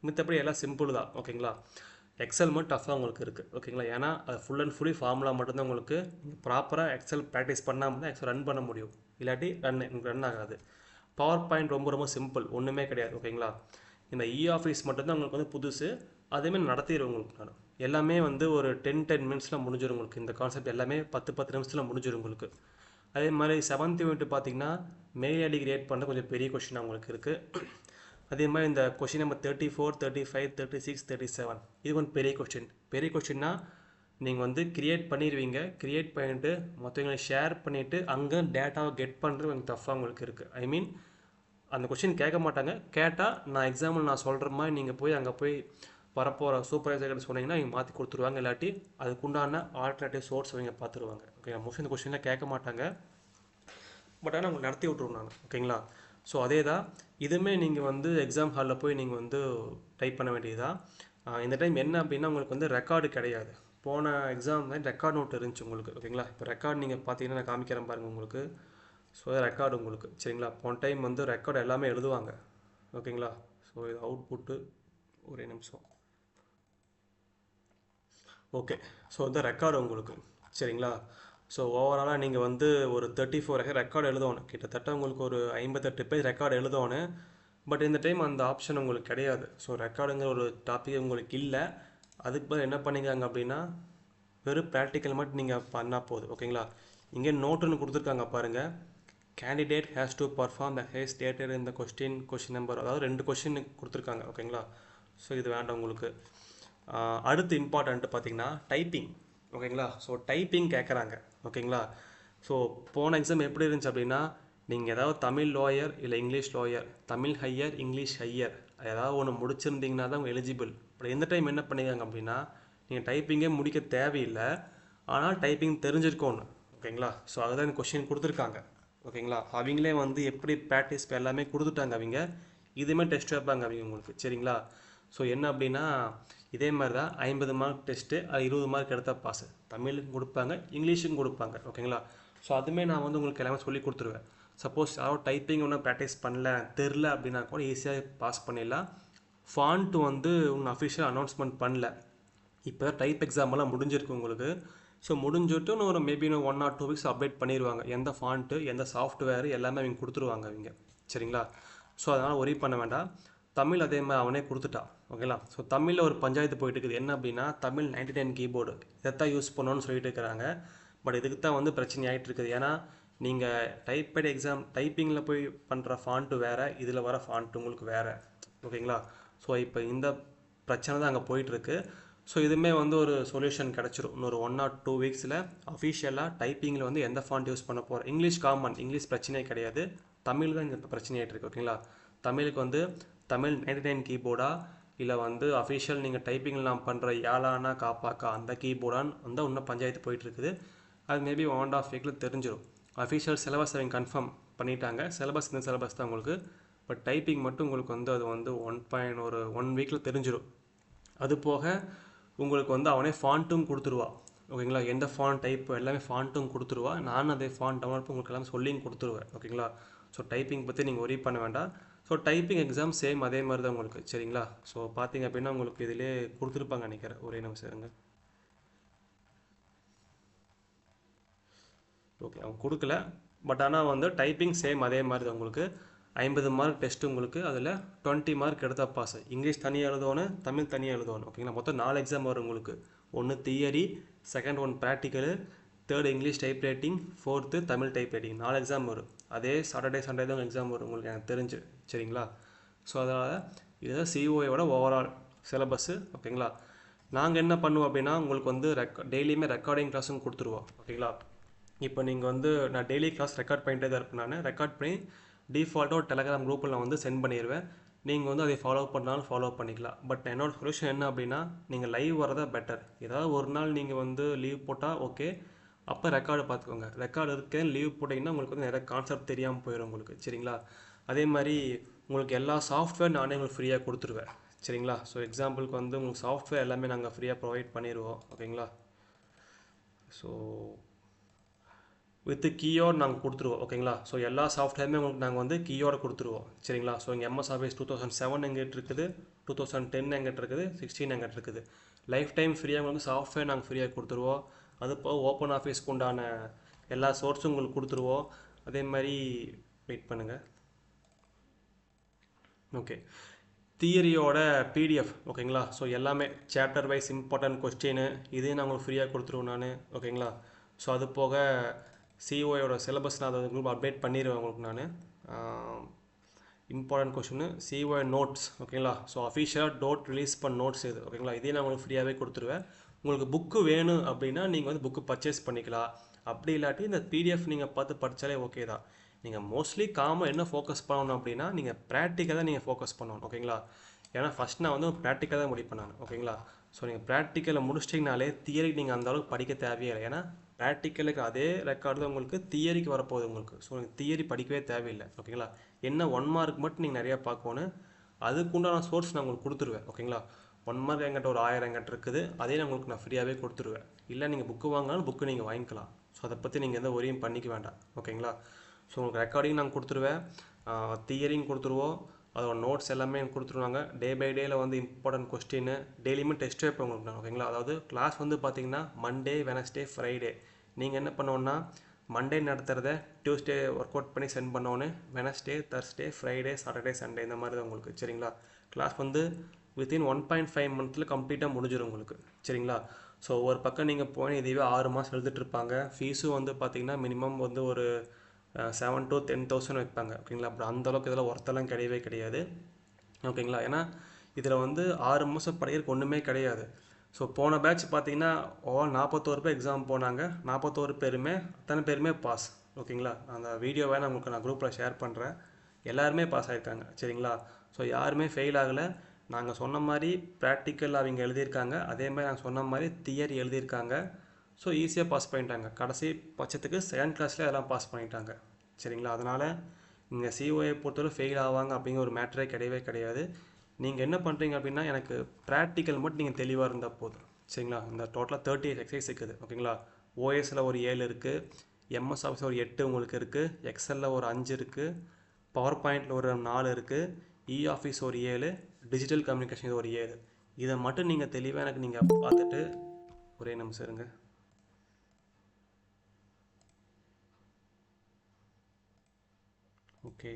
மித்தபடி எல்லாம் சிம்பிள் தான். ஓகேங்களா? எக்ஸல் மட்டும் டஃப்பாக உங்களுக்கு இருக்குது. ஓகேங்களா? ஏன்னா அது ஃபுல் அண்ட் ஃபுல்லி ஃபார்முலா மட்டும்தான் உங்களுக்கு. ப்ராப்பராக எக்ஸல் ப்ராக்டிஸ் பண்ணாமல் தான் எக்ஸல் ரன் பண்ண முடியும். இல்லாட்டி ரன் ஆகாது. பவர் பாயிண்ட் ரொம்ப ரொம்ப சிம்பிள், ஒன்றுமே கிடையாது. ஓகேங்களா? இந்த ஆஃபீஸ் மட்டும்தான் உங்களுக்கு வந்து புதுசு. அதேமாதிரி நடத்திடுவேன் உங்களுக்கு நான். எல்லாமே வந்து ஒரு 10 மினிட்ஸில் முடிஞ்சிடும் உங்களுக்கு. இந்த கான்செப்ட் எல்லாமே 10 நிமிஷத்தில் முடிஞ்சிடும் உங்களுக்கு. அதே மாதிரி 7th யூனிட் பார்த்தீங்கன்னா மெயில் ஐடி கிரியேட் பண்ண கொஞ்சம் பெரிய கொஷினாக உங்களுக்கு இருக்குது. அதே மாதிரி இந்த கொஷின் நம்பர் 34, 35, 36, 37 இது கொஞ்சம் பெரிய கொஷின்னா நீங்கள் வந்து கிரியேட் பண்ணிடுவீங்க. கிரியேட் பண்ணிவிட்டு மற்றவங்களை ஷேர் பண்ணிவிட்டு அங்கே டேட்டாவை கெட் பண்ணுறது கொஞ்சம் டஃப்பாக உங்களுக்கு இருக்குது. ஐ மீன் அந்த கொஷின் கேட்க மாட்டாங்க. கேட்டால் நான் எக்ஸாம்பிள் நான் சொல்கிற மாதிரி நீங்கள் போய் அங்கே போய் வரப்போகிற சூப்பர்வைசர்கிட்ட சொன்னீங்கன்னா இவங்க மாற்றி கொடுத்துருவாங்க, இல்லாட்டி அதுக்குண்டான ஆல்டர்னேட்டிவ் சோர்ஸ் அவங்க பார்த்துருவாங்க. ஓகே, மோஸ்ட்லி இந்த கொஸ்டினில் கேட்க மாட்டாங்க, பட் ஆனால் உங்களுக்கு நடத்தி விட்ருவோம் நான். ஓகேங்களா? ஸோ அதே தான் இதுவுமே நீங்கள் வந்து எக்ஸாம் ஹாலில் போய் நீங்கள் வந்து டைப் பண்ண வேண்டியதா. இந்த டைம் என்ன அப்படின்னா உங்களுக்கு வந்து ரெக்கார்டு கிடையாது. போன எக்ஸாம் தான் ரெக்கார்ட் நோட் இருந்துச்சு உங்களுக்கு. ஓகேங்களா? இப்போ ரெக்கார்டு நீங்கள் பார்த்தீங்கன்னா நான் காமிக்கிறேன் பாருங்கள் உங்களுக்கு. ஸோ ரெக்கார்டு உங்களுக்கு சரிங்களா. போன டைம் வந்து ரெக்கார்டு எல்லாமே எழுதுவாங்க. ஓகேங்களா? ஸோ இது அவுட்புட்டு ஒரே நிமிஷம். ஓகே, ஸோ இந்த ரெக்கார்டு உங்களுக்கு சரிங்களா. ஸோ ஓவராலாக நீங்கள் வந்து ஒரு 34 ரெக்கார்டு எழுதணும். கிட்டத்தட்ட உங்களுக்கு ஒரு 58 பேஜ் ரெக்கார்டு எழுதணும். பட் இந்த டைம் அந்த ஆப்ஷன் உங்களுக்கு கிடையாது. ஸோ ரெக்கார்டுங்கிற ஒரு டாபிக் உங்களுக்கு இல்லை. அதுக்கு பதில் என்ன பண்ணிக்காங்க அப்படின்னா வெறும் ப்ராக்டிக்கல் மட்டும் நீங்கள் பண்ணால் போதும். ஓகேங்களா? இங்கே நோட்டுன்னு கொடுத்துருக்காங்க பாருங்கள். Candidate has to perform the has stated இந்த கொஸ்டின் நம்பர், அதாவது 2 கொஸ்டின் கொடுத்துருக்காங்க. ஓகேங்களா? ஸோ இது வேண்டாம் உங்களுக்கு. அடுத்து இம்பார்ட்டன்ட்டு பார்த்தீங்கன்னா டைப்பிங். ஓகேங்களா? ஸோ டைப்பிங் கேட்குறாங்க. ஓகேங்களா? ஸோ போன எக்ஸாம் எப்படி இருந்துச்சு அப்படின்னா நீங்கள் ஏதாவது தமிழ் லோயர் இல்லை English lower, Tamil higher English higher ஏதாவது ஒன்று முடிச்சிருந்தீங்கன்னா தான் உங்கள் எலிஜிபிள். பட் இந்த டைம் என்ன பண்ணிக்காங்க அப்படின்னா நீங்கள் டைப்பிங்கே முடிக்க தேவையில்லை, ஆனால் டைப்பிங் தெரிஞ்சிருக்கோன்னு. ஓகேங்களா? ஸோ அதுதான் கொஸ்டின் கொடுத்துருக்காங்க. ஓகேங்களா? அவங்களே வந்து எப்படி ப்ராக்டிஸ் எல்லாமே கொடுத்துட்டாங்க. அவங்க இதுவுமே டெஸ்ட் வைப்பாங்க அவங்க உங்களுக்கு. சரிங்களா? ஸோ என்ன அப்படின்னா இதே மாதிரி தான் 50 மார்க் டெஸ்ட்டு, அது 20 மார்க் எடுத்தால் பாஸ். தமிழுக்கும் கொடுப்பாங்க, இங்கிலீஷுக்கும் கொடுப்பாங்க. ஓகேங்களா? ஸோ அதுவுமே நான் வந்து உங்களுக்கு எல்லாமே சொல்லி கொடுத்துருவேன். சப்போஸ் யாரும் டைப்பிங் ஒன்றும் ப்ராக்டிஸ் பண்ணல தெரில அப்படின்னா கூட ஈஸியாக பாஸ் பண்ணிடலாம். ஃபாண்ட்டு வந்து ஒன்று அஃபிஷியல் அனௌன்ஸ்மெண்ட் பண்ணல. இப்போ டைப் எக்ஸாமெல்லாம் முடிஞ்சிருக்கு உங்களுக்கு. ஸோ முடிஞ்சுட்டு இன்னும் ஒரு மேபி 1 or 2 வீக்ஸ் அப்டேட் பண்ணிடுவாங்க. எந்த ஃபாண்ட்டு எந்த சாஃப்ட்வேர் எல்லாமே அவங்க கொடுத்துருவாங்க அவங்க. சரிங்களா? ஸோ அதனால் ஒரி பண்ண வேண்டாம். தமிழ் அதே மாதிரி அவனே கொடுத்துட்டான். ஓகேங்களா? ஸோ தமிழில் ஒரு பஞ்சாயத்து போயிட்டு இருக்குது. என்ன அப்படின்னா தமிழ் 99 கீபோர்டு இதைத்தான் யூஸ் பண்ணணும்னு சொல்லிட்டு இருக்கிறாங்க. பட் இதுக்கு தான் வந்து பிரச்சனை ஆகிட்டு இருக்குது. ஏன்னா நீங்கள் டைப்பட் எக்ஸாம் டைப்பிங்கில் போய் பண்ணுற ஃபாண்ட்டு வேறு, இதில் வர ஃபாண்ட்டு உங்களுக்கு வேறு. ஓகேங்களா? ஸோ இப்போ இந்த பிரச்சனை தான் அங்கே போயிட்டுருக்கு. ஸோ இதுவுமே வந்து ஒரு சொல்யூஷன் கிடச்சிரும். இன்னொரு 1 or 2 வீக்ஸில் அஃபிஷியலாக டைப்பிங்கில் வந்து எந்த ஃபாண்ட் யூஸ் பண்ண போகிறோம். இங்கிலீஷ் காமன், இங்கிலீஷ் பிரச்சனையே கிடையாது. தமிழ் தான் இங்கே இப்போ பிரச்சனையாகிட்டு இருக்குது. ஓகேங்களா? தமிழுக்கு வந்து தமிழ் 99 கீபோர்டா இல்லை வந்து அஃபிஷியல் நீங்கள் டைப்பிங்கில் நான் பண்ணுற யாழானா காப்பாக்கா அந்த கீபோர்டான்னு வந்து இன்னும் பஞ்சாயத்து போயிட்டுருக்குது. அது மேபி 1.5 வீக்கில் தெரிஞ்சிடும். அஃபிஷியல் சிலபஸ் அவங்க கன்ஃபார்ம் பண்ணிட்டாங்க. சிலபஸ் இந்த சிலபஸ் தான் உங்களுக்கு. பட் டைப்பிங் மட்டும் உங்களுக்கு வந்து அது வந்து 1 வீக்கில் தெரிஞ்சிடும். அது போக உங்களுக்கு வந்து அவனே ஃபாண்ட்டும் கொடுத்துருவா. ஓகேங்களா? எந்த ஃபாண்ட் டைப் எல்லாமே ஃபாண்ட்டும் கொடுத்துருவா. நானும் அதே ஃபாண்ட் டவுன்லோட் உங்களுக்கு எல்லாமே சொல்லியும் கொடுத்துருவேன். ஓகேங்களா? ஸோ டைப்பிங் பற்றி நீங்கள் ஒரி பண்ண வேண்டாம். ஸோ டைப்பிங் எக்ஸாம் சேம் அதே மாதிரி தான் உங்களுக்கு. சரிங்களா? ஸோ பார்த்தீங்க அப்படின்னா உங்களுக்கு இதிலே கொடுத்துருப்பாங்க நினைக்கிறேன். ஒரே நிமிஷம் இருங்க. ஓகே, அவங்க கொடுக்கல. பட் ஆனால் வந்து டைப்பிங் சேம் அதே மாதிரி தான் உங்களுக்கு. 50 மார்க் டெஸ்ட்டு உங்களுக்கு. அதில் 20 மார்க் எடுத்தால் பாஸ். இங்கிலீஷ் தனியாக எழுதணும், தமிழ் தனியாக எழுதணும். ஓகேங்களா? மொத்தம் 4 எக்ஸாம் வரும் உங்களுக்கு. 1 theory, second 1 practical, 3rd English type writing, 4th Tamil type writing. 4 exam வரும். அதே சாட்டர்டே சண்டே தான் எக்ஸாம் வரும் உங்களுக்கு, எனக்கு தெரிஞ்சு. சரிங்களா? ஸோ அதனால் இதுதான் சிஓயோட ஓவரால் சிலபஸ்ஸு. ஓகேங்களா? நாங்கள் என்ன பண்ணுவோம் அப்படின்னா உங்களுக்கு வந்து டெய்லியுமே ரெக்கார்டிங் கிளாஸும் கொடுத்துருவோம். ஓகேங்களா? இப்போ நீங்கள் வந்து நான் டெய்லி கிளாஸ் ரெக்கார்ட் பண்ணிட்டே தான் இருப்பேன். நான் ரெக்கார்ட் பண்ணி டிஃபால்ட்டாக ஒரு டெலகிராம் குரூப்பில் நான் வந்து சென்ட் பண்ணிடுவேன். நீங்கள் வந்து அதை ஃபாலோ பண்ணாலும் ஃபாலோ பண்ணிக்கலாம். பட் என்னோடய சொல்யூஷன் என்ன அப்படின்னா நீங்கள் லைவ் வரதா பெட்டர். ஏதாவது ஒரு நாள் நீங்கள் வந்து லீவ் போட்டால் ஓகே, அப்போ ரெக்கார்டு பார்த்துக்கோங்க. ரெக்கார்டு இருக்கேன் லீவ் போட்டிங்கன்னா உங்களுக்கு வந்து நிறைய கான்செப்ட் தெரியாமல் போயிடும் உங்களுக்கு. சரிங்களா? அதே மாதிரி உங்களுக்கு எல்லா சாஃப்ட்வேர் நானே உங்களுக்கு ஃப்ரீயாக கொடுத்துருவேன். சரிங்களா? ஸோ எக்ஸாம்பிளுக்கு வந்து உங்களுக்கு சாஃப்ட்வேர் எல்லாமே நாங்கள் ஃப்ரீயாக ப்ரொவைட் பண்ணிடுவோம். ஓகேங்களா? ஸோ வித் கீயோடு நாங்கள் கொடுத்துருவோம். ஓகேங்களா? ஸோ எல்லா சாஃப்ட்வேருமே உங்களுக்கு நாங்கள் வந்து கீயோடு கொடுத்துருவோம். சரிங்களா? ஸோ இங்கே MS Office 2007 எங்கிட்ட இருக்குது, 2010 எங்கிட்ட இருக்குது, 16 எங்கிட்ட இருக்குது. லைஃப் டைம் ஃப்ரீயாக உங்களுக்கு சாஃப்ட்வேர் நாங்கள் ஃப்ரீயாக கொடுத்துருவோம். அது போக ஓப்பன் ஆஃபீஸ்க்கு உண்டான எல்லா சோர்ஸும் உங்களுக்கு கொடுத்துருவோம். அதே மாதிரி வெயிட் பண்ணுங்கள். ஓகே, தியரியோட PDF. ஓகேங்களா? ஸோ எல்லாமே சாப்டர் வைஸ் இம்பார்ட்டன்ட் கொஸ்டின் இதே நான் உங்களுக்கு ஃப்ரீயாக கொடுத்துருவோம் நான். ஓகேங்களா? ஸோ அது போக சிஓயோட சிலபஸ் நான் அதை குரூப் அப்டேட் பண்ணிடுவேன் உங்களுக்கு நான். இம்பார்ட்டன்ட் கொஸ்டின் சிஓ நோட்ஸ். ஓகேங்களா? ஸோ அஃபிஷியலாக ரிலீஸ் பண்ண நோட்ஸ் இது. ஓகேங்களா? இதே நான் உங்களுக்கு ஃப்ரீயாகவே கொடுத்துருவேன். உங்களுக்கு புக்கு வேணும் அப்படின்னா நீங்கள் வந்து புக்கு பர்ச்சேஸ் பண்ணிக்கலாம். அப்படி இல்லாட்டி இந்த PDF நீங்கள் பார்த்து படித்தாலே ஓகே தான். நீங்கள் மோஸ்ட்லி என்ன ஃபோக்கஸ் பண்ணணும் அப்படின்னா நீங்கள் ப்ராக்டிக்கலாக நீங்கள் ஃபோக்கஸ் பண்ணணும். ஓகேங்களா? ஏன்னா ஃபஸ்ட் நான் வந்து ப்ராக்டிக்கல் தான் முடிப்பேன் நான். ஓகேங்களா? ஸோ நீங்கள் ப்ராக்டிக்கலை முடிச்சிட்டிங்கனாலே தியரி நீங்கள் அந்த அளவுக்கு படிக்க தேவையே இல்லை. ஏன்னா ப்ராக்டிக்கலுக்கு அதே ரெக்கார்டு தான் உங்களுக்கு தியரிக்கு வரப்போகுது உங்களுக்கு. ஸோ நீங்கள் தியரி படிக்கவே தேவையில்லை. ஓகேங்களா? என்ன 1 மார்க் மட்டும் நீங்கள் நிறையா பார்க்கணும். அதுக்குண்டான சோர்ஸ் நான் உங்களுக்கு கொடுத்துருவேன். ஓகேங்களா? 1 மார்க் என்கிட்ட ஒரு 1000 என்கிட்ட இருக்குது. அதே நான் உங்களுக்கு நான் ஃப்ரீயாகவே கொடுத்துருவேன். இல்லை நீங்கள் புக்கு வாங்கினாலும் புக்கு நீங்கள் வாங்கிக்கலாம். ஸோ அதை பற்றி நீங்கள் எந்த ஒரியும் பண்ணிக்க வேண்டாம். ஓகேங்களா? ஸோ உங்களுக்கு ரெக்கார்டிங் நாங்கள் கொடுத்துருவேன், தியரிங் கொடுத்துருவோம், அதோட நோட்ஸ் எல்லாமே எனக்கு கொடுத்துருவாங்க. டே பை டேயில் வந்து இம்பார்ட்டன்ட் கொஸ்டின் டெய்லியுமே டெஸ்ட் வைப்பேன் உங்களுக்கு நான். ஓகேங்களா? அதாவது கிளாஸ் வந்து பார்த்தீங்கன்னா மண்டே, வெனஸ்டே, ஃப்ரைடே. நீங்கள் என்ன பண்ணோன்னா மண்டே நடத்துகிறத டியூஸ்டே ஒர்க் அவுட் பண்ணி சென்ட் பண்ணோன்னு, Wednesday, Thursday, Friday, Saturday, Sunday இந்த மாதிரி தான் உங்களுக்கு. சரிங்களா? கிளாஸ் வந்து வித்தின் 1.5 மந்த்தில் கம்ப்ளீட்டாக முடிஞ்சிடும் உங்களுக்கு. சரிங்களா? ஸோ ஒரு பக்கம் நீங்கள் போய் இதுவே 6 மாதம் எழுதிட்டுருப்பாங்க. ஃபீஸும் வந்து பார்த்தீங்கன்னா மினிமம் வந்து ஒரு 7,000 to 10,000 வைப்பாங்க. ஓகேங்களா? அப்புறம் அந்தளவுக்கு இதெல்லாம் ஒர்த்தெல்லாம் கிடையவே கிடையாது. ஓகேங்களா? ஏன்னா இதில் வந்து 6 மாதம் படிக்கிறதுக்கு ஒன்றுமே கிடையாது. ஸோ போன பேட்ச் பார்த்தீங்கன்னா 41 பேர் எக்ஸாம் போனாங்க. 41 பேருமே அத்தனை பேருமே பாஸ். ஓகேங்களா? அந்த வீடியோவை நான் உங்களுக்கு நான் குரூப்பில் ஷேர் பண்ணுறேன். எல்லாருமே பாஸ் ஆகிருக்காங்க. சரிங்களா? ஸோ யாருமே ஃபெயில் ஆகலை. நாங்கள் சொன்ன மாதிரி ப்ராக்டிக்கல் அவங்க எழுதியிருக்காங்க, அதே மாதிரி நாங்கள் சொன்ன மாதிரி தியரி எழுதியிருக்காங்க. ஸோ ஈஸியாக பாஸ் பண்ணிட்டாங்க. கடைசி பட்சத்துக்கு செகண்ட் கிளாஸில் அதெல்லாம் பாஸ் பண்ணிட்டாங்க. சரிங்களா? அதனால் நீங்கள் சிஓஏ பொறுத்தவரை ஃபெயில் ஆவாங்க அப்படிங்கிற ஒரு மேட்டரே கிடையவே கிடையாது. நீங்கள் என்ன பண்ணுறீங்க அப்படின்னா எனக்கு ப்ராக்டிக்கல் மட்டும் நீங்கள் தெளிவாக இருந்தால் போதும். சரிங்களா? இந்த டோட்டலாக 38 எக்ஸசைஸ் இருக்குது. ஓகேங்களா? ஓஎஸில் ஒரு 7 இருக்குது, எம்எஸ் ஆஃபீஸில் ஒரு 8 உங்களுக்கு இருக்குது, எக்ஸலில் ஒரு 5 இருக்குது, பவர் பாயிண்டில் ஒரு 4 இருக்குது, இ ஆஃபீஸ் ஒரு 7, டிஜிட்டல் கம்யூனிகேஷன் ஒரு 7. இதை மட்டும் நீங்கள் தெளிவாக எனக்கு நீங்கள் பார்த்துட்டு ஒரே நிமிஷம் இருங்க. ஓகே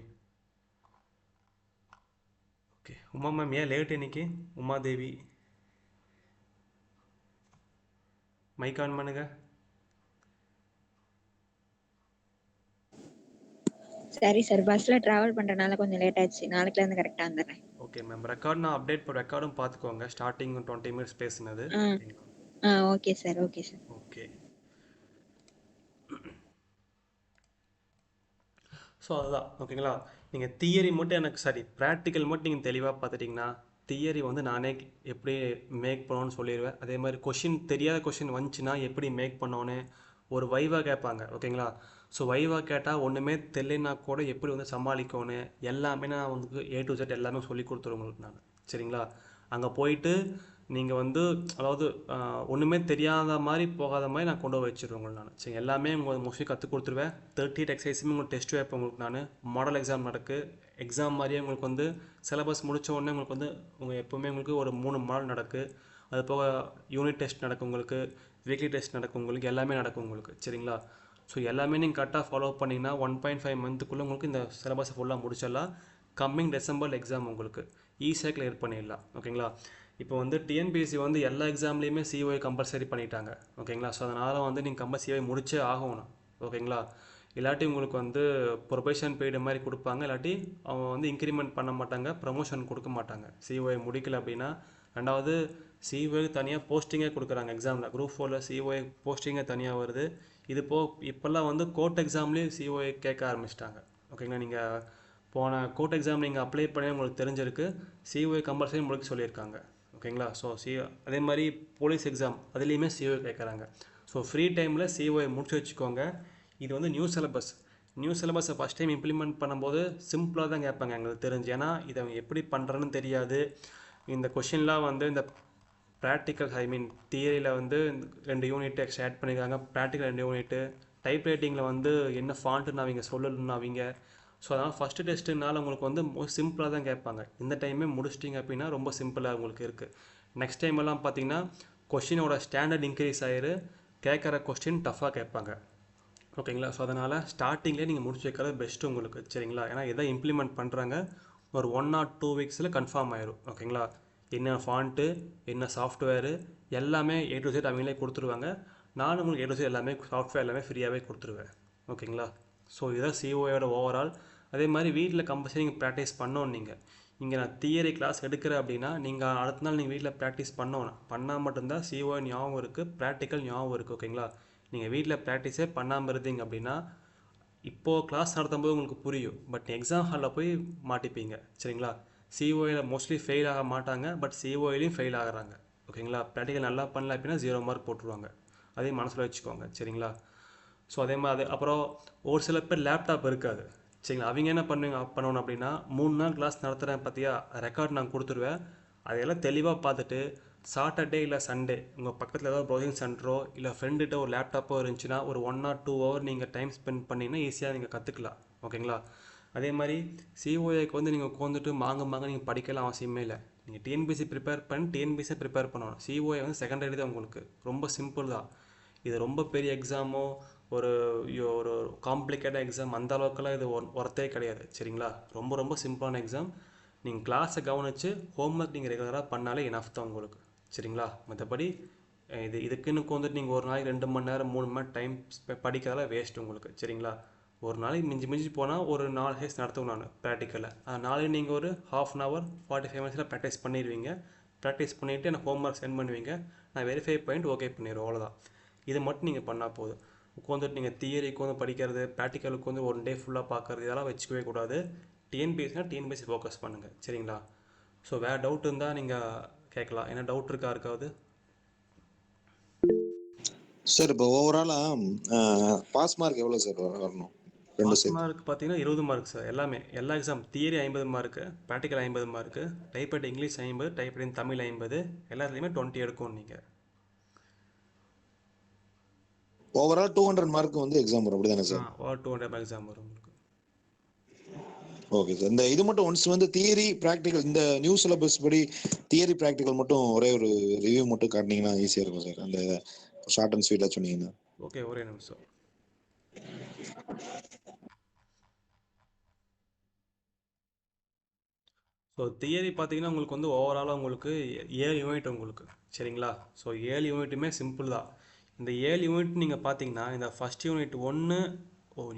ஓகே உமா மேம் ஏன் லேட் இன்னைக்கு? உமாதேவி மைக் ஆன் பண்ணுங்க. சரி சார், பஸ்ல டிராவல் பண்றதுனால கொஞ்சம் லேட் ஆயிடுச்சு. நாளைக்குல இருந்து கரெக்டா வந்துடுறேன். ஓகே மேம், ரெக்கார்ட் நான் அப்டேட் ரெக்கார்டும் பார்த்துக்கோங்க. ஸ்டார்டிங் 20 மினிட்ஸ் பேசுனது. Okay sir, okay sir. Okay. So அதுதான். ஓகேங்களா? நீங்கள் தியரி மட்டும் எனக்கு ப்ராக்டிக்கல் மட்டும் நீங்கள் தெளிவாக பார்த்துட்டிங்கன்னா தியரி வந்து நானே எப்படி மேக் பண்ணணும்னு சொல்லிடுவேன். அதே மாதிரி கொஷின் தெரியாத கொஷின் வந்துச்சுன்னா எப்படி மேக் பண்ணோன்னு ஒரு வைவா கேட்பாங்க. ஓகேங்களா? ஸோ வைவா கேட்டால் ஒன்றுமே தெரியலனா கூட எப்படி வந்து சமாளிக்கணும் எல்லாமே நான் வந்து A to Z எல்லாமே சொல்லி கொடுத்துருவேன் உங்களுக்கு நான். சரிங்களா? அங்கே போயிட்டு நீங்கள் வந்து அதாவது ஒன்றுமே தெரியாத மாதிரி போகாத மாதிரி நான் கொண்டு வச்சுருவேன் உங்களுக்கு நான். சரி, எல்லாமே உங்களுக்கு மோஸ்ட்லி கற்றுக் கொடுத்துருவேன். 38 எக்ஸசைஸுமே உங்களுக்கு டெஸ்ட் வைப்பேன் உங்களுக்கு நான். மாடல் எக்ஸாம் நடக்கு. எக்ஸாம் மாதிரியே உங்களுக்கு வந்து சிலபஸ் முடித்த உடனே உங்களுக்கு வந்து எப்போவுமே உங்களுக்கு ஒரு 3 மாடல் நடக்கு. அது போக யூனிட் டெஸ்ட் நடக்கும் உங்களுக்கு, வீக்லி டெஸ்ட் நடக்கும் உங்களுக்கு, எல்லாமே நடக்கும் உங்களுக்கு. சரிங்களா? ஸோ எல்லாமே நீங்கள் கரெக்டாக ஃபாலோ பண்ணிங்கன்னா 1.5 மந்த்துக்குள்ளே உங்களுக்கு இந்த சிலபஸை ஃபுல்லாக முடிச்சிடலாம். கம்மிங் டிசம்பர் எக்ஸாம் உங்களுக்கு ஈஸியாக கிளியர் பண்ணிடலாம். ஓகேங்களா? இப்போ வந்து டிஎன்பிஎஸ்சி வந்து எல்லா எக்ஸாம்லேயுமே சிஓஐ கம்பல்சரி பண்ணிட்டாங்க. ஓகேங்களா? ஸோ அதனால் வந்து நீங்கள் கம்பல்சரி முடிச்சே ஆகணும். ஓகேங்களா? இல்லாட்டி உங்களுக்கு வந்து ப்ரொபேஷன் பீரியட் மாதிரி கொடுப்பாங்க, இல்லாட்டி அவங்க வந்து இன்க்ரிமெண்ட் பண்ண மாட்டாங்க, ப்ரமோஷன் கொடுக்க மாட்டாங்க சிஓஐ முடிக்கல அப்படின்னா. ரெண்டாவது சிஓஐ தனியாக போஸ்டிங்கே கொடுக்குறாங்க எக்ஸாமில். குரூப் 4ல் சிஓஐ போஸ்டிங்கே தனியாக வருது. இது இப்போல்லாம் வந்து கோர்ட் எக்ஸாம்லேயும் சிஓஐ கேட்க ஆரம்பிச்சிட்டாங்க. ஓகேங்களா? நீங்கள் போன கோர்ட் எக்ஸாம் நீங்கள் அப்ளை பண்ணி உங்களுக்கு தெரிஞ்சிருக்கு, சிஓஐ கம்பல்சரி முடிக்க சொல்லியிருக்காங்க. ஓகேங்களா? ஸோ அதே மாதிரி போலீஸ் எக்ஸாம் அதுலேயுமே சிஓஐ கேட்குறாங்க. ஸோ ஃப்ரீ டைமில் சிஓஐ முடிச்சு வச்சுக்கோங்க. இது வந்து நியூ சிலபஸை ஃபஸ்ட் டைம் இம்ப்ளிமெண்ட் பண்ணும்போது சிம்பிளாக தான் கேட்பாங்க எங்களுக்கு தெரிஞ்சு. ஏன்னா இதை எப்படி பண்ணுறன்னு தெரியாது. இந்த கொஷின்லாம் வந்து இந்த ப்ராக்டிக்கல் தியரியில் வந்து 2 யூனிட் எக்ஸ்ட்ரா ஆட் பண்ணியிருக்காங்க, ப்ராக்டிக்கல் 2 யூனிட்டு, டைப் ரைட்டிங்கில் வந்து என்ன ஃபாண்ட்டுன்னு அவங்க சொல்லணும்னு அவங்க. ஸோ அதனால் ஃபஸ்ட்டு டெஸ்ட்டுனால உங்களுக்கு வந்து சிம்பிளாக தான் கேட்பாங்க. இந்த டைமே முடிச்சிட்டிங்க அப்படின்னா ரொம்ப சிம்பிளாக உங்களுக்கு இருக்குது. நெக்ஸ்ட் டைம் எல்லாம் பார்த்தீங்கன்னா கொஷினோட ஸ்டாண்டர்ட் இன்க்ரீஸ் ஆயிரு, கேட்குற கொஸ்டின் டஃப்பாக கேட்பாங்க. ஓகேங்களா? ஸோ அதனால் ஸ்டார்டிங்லேயே நீங்கள் முடிச்சு வைக்கிறது பெஸ்ட்டு உங்களுக்கு. சரிங்களா? ஏன்னா எதை இம்ப்ளிமெண்ட் பண்ணுறாங்க ஒரு 1 or 2 வீக்ஸில் கன்ஃபார்ம் ஆயிரும். ஓகேங்களா? என்ன ஃபாண்ட்டு, என்ன சாஃப்ட்வேரு எல்லாமே A to Z அவங்களே கொடுத்துருவாங்க. நானும் உங்களுக்கு A to Z எல்லாமே சாஃப்ட்வேர் எல்லாமே ஃப்ரீயாகவே கொடுத்துருவேன். ஓகேங்களா? ஸோ இதான் சிஓயோட ஓவரால். அதே மாதிரி வீட்டில் கம்பல்சரி நீங்கள் ப்ராக்டிஸ் பண்ணணும். நீங்கள் இங்கே நான் தியரி கிளாஸ் எடுக்கிறேன் அப்படின்னா நீங்கள் அடுத்த நாள் நீங்கள் வீட்டில் ப்ராக்டிஸ் பண்ணால் மட்டும்தான் சிஓ ஞாபகம் இருக்குது, ப்ராக்டிக்கல் ஞாபகம் இருக்குது. ஓகேங்களா? நீங்கள் வீட்டில் ப்ராக்டிஸே பண்ணாமல் இருந்தீங்க அப்படின்னா இப்போது கிளாஸ் நடத்தும்போது உங்களுக்கு புரியும், பட் எக்ஸாம் ஹாலில் போய் மாட்டிப்பீங்க. சரிங்களா? சிஓஏல மோஸ்ட்லி ஃபெயில் ஆக மாட்டாங்க, பட் சிஓஏலையும் ஃபெயில் ஆகுறாங்க. ஓகேங்களா? ப்ராக்டிக்கல் நல்லா பண்ணல அப்படின்னா 0 மார்க் போட்டுருவாங்க. அதையும் மனசில் வச்சுக்கோங்க. சரிங்களா? ஸோ அதே மாதிரி அப்புறம் ஒரு சில பேர் லேப்டாப் இருக்காது. சரிங்களா? அவங்க என்ன பண்ணணும் அப்படின்னா 3 நாள் கிளாஸ் நடத்துகிறேன் பார்த்தியா, ரெக்கார்ட் நான் கொடுத்துருவேன். அதையெல்லாம் தெளிவாக பார்த்துட்டு சாட்டர்டே இல்லை சண்டே உங்கள் பக்கத்தில் ஏதாவது ப்ரௌசிங் சென்டரோ இல்லை ஃப்ரெண்டுகிட்ட ஒரு லேப்டாப்போ இருந்துச்சுன்னா ஒரு 1 or 2 hour நீங்கள் டைம் ஸ்பெண்ட் பண்ணிங்கன்னா ஈஸியாக நீங்கள் கற்றுக்கலாம். ஓகேங்களா? அதே மாதிரி சிஓஏக்கு வந்து நீங்கள் உட்காந்துட்டு மாங்க நீங்கள் படிக்கலாம் அவசியமே இல்லை. நீங்கள் டிஎன்பிசி ப்ரிப்பேர் பண்ணி டிஎன்பிசியை ப்ரிப்பேர் பண்ணணும். சிஓஏ வந்து செகண்டரி தான் உங்களுக்கு, ரொம்ப சிம்பிள் தான். இது ரொம்ப பெரிய எக்ஸாமோ ஒரு ஒரு காம்ப்ளிகேட்டாக எக்ஸாம் அந்த அளவுக்குலாம் இது ஒர்த்தே கிடையாது. சரிங்களா? ரொம்ப ரொம்ப சிம்பிளான எக்ஸாம். நீங்கள் கிளாஸை கவனித்து ஹோம்ஒர்க் நீங்கள் ரெகுலராக பண்ணாலே இனஃப் தான் உங்களுக்கு. சரிங்களா? மற்றபடி இதுக்குன்னு வந்துட்டு நீங்கள் ஒரு நாளைக்கு 2 மணி நேரம் 3 மணி நேரம் டைம் படிக்கிறதால வேஸ்ட் உங்களுக்கு. சரிங்களா? ஒரு நாளைக்கு மிஞ்சி போனால் ஒரு 4 ஹேஸ் நடத்துவேன் நான் ப்ராக்டிக்கலை. நாளைக்கு நீங்கள் ஒரு 1/2 hour 45 minutes ப்ராக்டிஸ் பண்ணிடுவீங்க. ப்ராக்டிஸ் பண்ணிவிட்டு எனக்கு ஹோம்ஒர்க் சென்ட் பண்ணுவீங்க. நான் வெரிஃபை பண்ணிட்டு ஓகே பண்ணிடுவேன். அவ்வளோதான். இதை மட்டும் நீங்கள் பண்ணால் போதும். உட்காந்துட்டு நீங்கள் தியரிக்கு வந்து படிக்கிறது, ப்ராக்டிக்கலுக்கு வந்து 1 day ஃபுல்லாக பார்க்குறது இதெல்லாம் வச்சுக்கவே கூடாது. டிஎன்பிஎஸ்சி ஃபோக்கஸ் பண்ணுங்கள். சரிங்களா? ஸோ வேறு டவுட் இருந்தால் நீங்கள் கேட்கலாம். என்ன டவுட் இருக்கா இருக்காது? சார் இப்போ ஓவராலா பாஸ் மார்க் எவ்வளவு சார் வரணும்? ரெண்டு பாஸ் சேர்த்து மார்க் பார்த்தீங்கன்னா 20 மார்க் சார். எல்லா exam theory 50 mark, practical 50 mark, typewrite English 50, typewrite Tamil 50, எல்லாத்துலேயுமே 20 எடுக்கும் நீங்கள். ஓவரால் 200 மார்க் வந்து எக்ஸாம் வரும் அப்படிதானே சார்? 200 மார்க் எக்ஸாம் வரும் உங்களுக்கு. Okay sir. இந்த இது மட்டும் ஒன்ஸ் வந்து தியரி ப்ராக்டிக்கல் இந்த நியூ சிலபஸ் படி தியரி ப்ராக்டிக்கல் மட்டும் ஒரே ஒரு ரிவ்யூ மட்டும் காட்டினீங்கன்னா ஈஸியா இருக்கும் சார். அந்த ஷார்ட் அண்ட் ஸ்வீட்டா சொன்னீங்கன்னா. ஓகே, ஒரே நிமிஷம். ஸோ தியரி பார்த்தீங்கன்னா உங்களுக்கு வந்து ஓவராலாக உங்களுக்கு 7 யூனிட் உங்களுக்கு. சரிங்களா? ஸோ 7 யூனிட்டுமே சிம்பிள் தான். இந்த 7 யூனிட் நீங்கள் பார்த்தீங்கன்னா இந்த ஃபஸ்ட் யூனிட் 1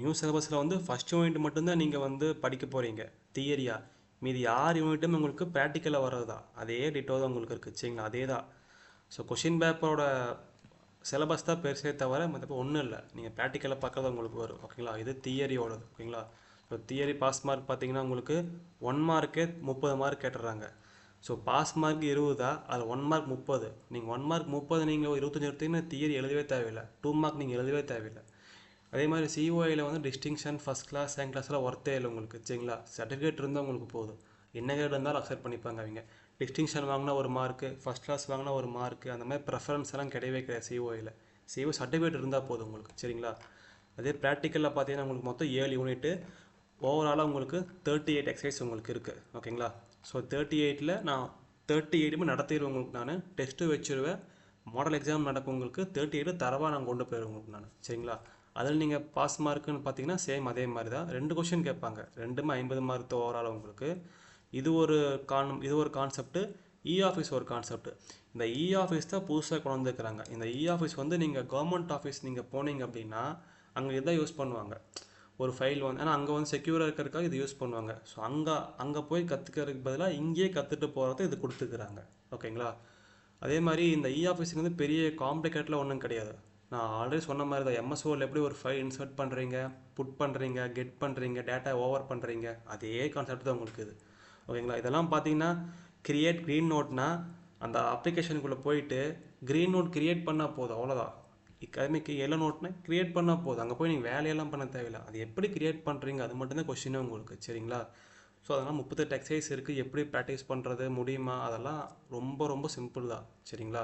நியூ சிலபஸில் வந்து ஃபஸ்ட் யூனிட் மட்டும்தான் நீங்கள் வந்து படிக்க போகிறீங்க தியரியாக. மீதி 6 யூனிட்டுமே உங்களுக்கு ப்ராக்டிக்கலாக வர்றது தான். அதே டிட்டோ தான் உங்களுக்கு இருக்குது. சரிங்களா? அதே தான். ஸோ கொஷின் பேப்பரோட சிலபஸ் தான் பெருசே தவிர மற்றப்போ ஒன்றும் இல்லை. நீங்கள் ப்ராக்டிக்கலாக பார்க்குறது உங்களுக்கு வரும். ஓகேங்களா? இது தியரியோடது. ஓகேங்களா? ஸோ தியரி பாஸ் மார்க் பார்த்தீங்கன்னா உங்களுக்கு 1 மார்க்கே 30 மார்க் கேட்டுடுறாங்க. ஸோ பாஸ் மார்க் 20, அதில் 1 மார்க் 30. நீங்கள் 1 மார்க் 30 நீங்கள் 25 எடுத்தீங்கன்னா தியரி எழுதவே தேவையில்லை. 2 மார்க் நீங்கள் எழுதவே தேவையில்லை. அதே மாதிரி சிஓஐயில் வந்து டிஸ்டிங்ஷன், ஃபஸ்ட் கிளாஸ், செகண்ட் கிளாஸ்லாம் ஒர்த்தே இல்லை உங்களுக்கு. சரிங்களா? சர்டிஃபிகேட் இருந்தால் உங்களுக்கு போதும். என்ன கிரேட் இருந்தாலும் அக்செப்ட் பண்ணிப்பாங்க அவங்க. டிஸ்டிங்ஷன் வாங்கினா ஒரு மார்க்கு, ஃபஸ்ட் கிளாஸ் வாங்கினா ஒரு மார்க்கு, அந்த மாதிரி ப்ரெஃபரன்ஸ் எல்லாம் கிடையவே கிடையாது சிஓஐயில். சிஓ சர்டிஃபிகேட் இருந்தால் போதும் உங்களுக்கு. சரிங்களா? அதே ப்ராக்டிக்கலில் பார்த்தீங்கன்னா உங்களுக்கு மொத்தம் 7 யூனிட்டு. ஓவராலாக உங்களுக்கு 38 எக்ஸசைஸ் உங்களுக்கு இருக்குது. ஓகேங்களா? ஸோ 38ல் நான் 38மே நடத்திடுவேன் உங்களுக்கு. நான் டெஸ்ட்டு வச்சுருவேன். மாடல் எக்ஸாம் நடக்கும் உங்களுக்கு. 38 தரவாக நான் கொண்டு போயிடுவேன் உங்களுக்கு நான். சரிங்களா? அதில் நீங்கள் பாஸ் மார்க்குன்னு பார்த்தீங்கன்னா சேம் அதே மாதிரி தான். 2 கொஷின் கேட்பாங்க. ரெண்டுமே 50 மார்க் ஓவரால் உங்களுக்கு. இது ஒரு கான்செப்ட்டு. ஆஃபீஸ் ஒரு கான்செப்ட். இந்த ஆஃபீஸ் தான் புதுசாக கொண்டு வந்துருக்குறாங்க. இந்த ஆஃபீஸ் வந்து நீங்கள் கவர்மெண்ட் ஆஃபீஸ் நீங்கள் போனீங்க அப்படின்னா அங்கே இதான் யூஸ் பண்ணுவாங்க. ஒரு ஃபைல் வந்து ஏன்னா அங்கே வந்து செக்யூராக இருக்கிறதுக்காக இது யூஸ் பண்ணுவாங்க. ஸோ அங்கே போய் கற்றுக்கிறதுக்கு பதிலாக இங்கேயே கற்றுட்டு போகிறது இது கொடுத்துக்கிறாங்க. ஓகேங்களா? அதே மாதிரி இந்த ஆஃபீஸுக்கு வந்து பெரிய காம்ப்ளிகேட்லாம் ஒன்றும் கிடையாது. நான் ஆல்ரெடி சொன்ன மாதிரி தான். எம்எஸ்ஓவில் எப்படி ஒரு ஃபைல் இன்சர்ட் பண்ணுறீங்க, புட் பண்ணுறீங்க, கெட் பண்ணுறீங்க, டேட்டா ஓவர் பண்ணுறீங்க, அதே கான்செப்ட் தான் உங்களுக்கு இது. ஓகேங்களா? இதெல்லாம் பார்த்தீங்கன்னா கிரியேட் க்ரீன் நோட்னா அந்த அப்ளிகேஷனுக்குள்ளே போயிட்டு க்ரீன் நோட் கிரியேட் பண்ணால் போதும். அவ்வளோதான். அதுமாதிரி எல்லோ நோட்னா கிரியேட் பண்ணால் போதும். அங்கே போய் நீங்கள் வேலையெல்லாம் பண்ண தேவையில்லை. அது எப்படி கிரியேட் பண்ணுறீங்க அது மட்டும்தான் கொஸ்டினே உங்களுக்கு. சரிங்களா? ஸோ அதெல்லாம் 38 எக்ஸசைஸ் இருக்குது. எப்படி ப்ராக்டிஸ் பண்ணுறது முடியுமா, அதெல்லாம் ரொம்ப ரொம்ப சிம்பிள் தான். சரிங்களா?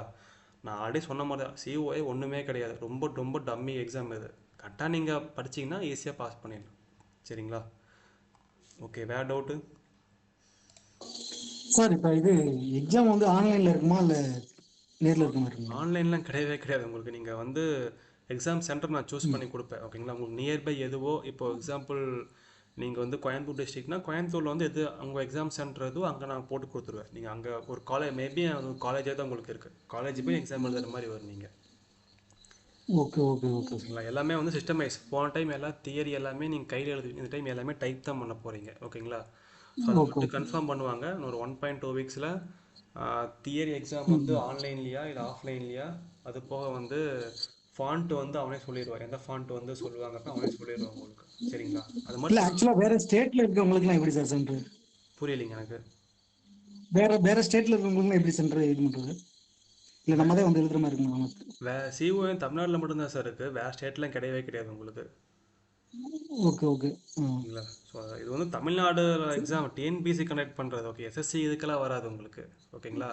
நான் ஆல்ரெடி சொன்ன மாதிரி தான். சிஓஏ ஒன்றுமே கிடையாது. ரொம்ப ரொம்ப டம்மி எக்ஸாம் இது. கரெக்டாக நீங்கள் படிச்சிங்கன்னா ஈஸியாக பாஸ் பண்ணிடலாம். சரிங்களா? ஓகே, வேறு டவுட்டு? சார் இப்போ இது எக்ஸாம் வந்து ஆன்லைனில் இருக்குமா இல்லை நேரில் இருக்குமா இருக்குமா? ஆன்லைன்லாம் கிடையவே கிடையாது உங்களுக்கு. நீங்கள் வந்து எக்ஸாம் சென்டர் நான் சூஸ் பண்ணி கொடுப்பேன். ஓகேங்களா? உங்களுக்கு நியர்பை எதுவோ, இப்போ எக்ஸாம்பிள் நீங்கள் வந்து கோயம்புத்தூர் டிஸ்ட்ரிக்ட்னா கோயம்புத்தூரில் வந்து எது உங்கள் எக்ஸாம் சென்டர் எதுவோ அங்கே நான் போட்டு கொடுத்துருவேன். நீங்கள் அங்கே ஒரு மேபி காலேஜே தான் உங்களுக்கு இருக்குது. காலேஜ் போய் எக்ஸாம் எழுதுற மாதிரி வரும் நீங்கள். ஓகே ஓகே ஓகே ஓகேங்களா? எல்லாமே வந்து சிஸ்டமைஸ். போன டைம் எல்லாம் தியரி எல்லாமே நீங்கள் கையில் எழுது, இந்த டைம் எல்லாமே டைப் தான் பண்ண போகிறீங்க. ஓகேங்களா? ஸோ அதை மட்டும் கன்ஃபார்ம் பண்ணுவாங்க. ஒரு 1.2 வீக்ஸில் தியரி எக்ஸாம் வந்து ஆன்லைன்லையா இல்லை ஆஃப்லைன்லையா, அது போக வந்து ஃபாண்ட் வந்து அவனே சொல்லிடுவான். எந்த ஃபாண்ட் வந்து சொல்லுவாங்கன்னு அவனே சொல்லிடுவான் உங்களுக்கு. சரிங்களா? அது இல்லை மட்டும் ஆக்சுவலாக வேறு ஸ்டேட்டில் இருக்கவங்களுக்குலாம் எப்படி சார் சென்டர்? புரியலைங்க எனக்கு. வேற ஸ்டேட்ல இருக்கவங்களுக்கு எப்படி சென்டர் இது பண்றது? இல்ல நம்ம தான் வந்து எழுதுற மாதிரி இருக்குமா நமக்கு? சிஓஎம் தமிழ்நாட்டில் மட்டும்தான் சார் இருக்குது, வேறு ஸ்டேட்லாம் கிடையவே கிடையாது உங்களுக்கு. Okay okay. ஓகேங்களா? ஸோ இது வந்து தமிழ்நாடு எக்ஸாம் டிஎன்பிசி கண்டக்ட் பண்ணுறது. ஓகே, எஸ்எஸ்சி இதுக்கெல்லாம் வராது உங்களுக்கு. ஓகேங்களா?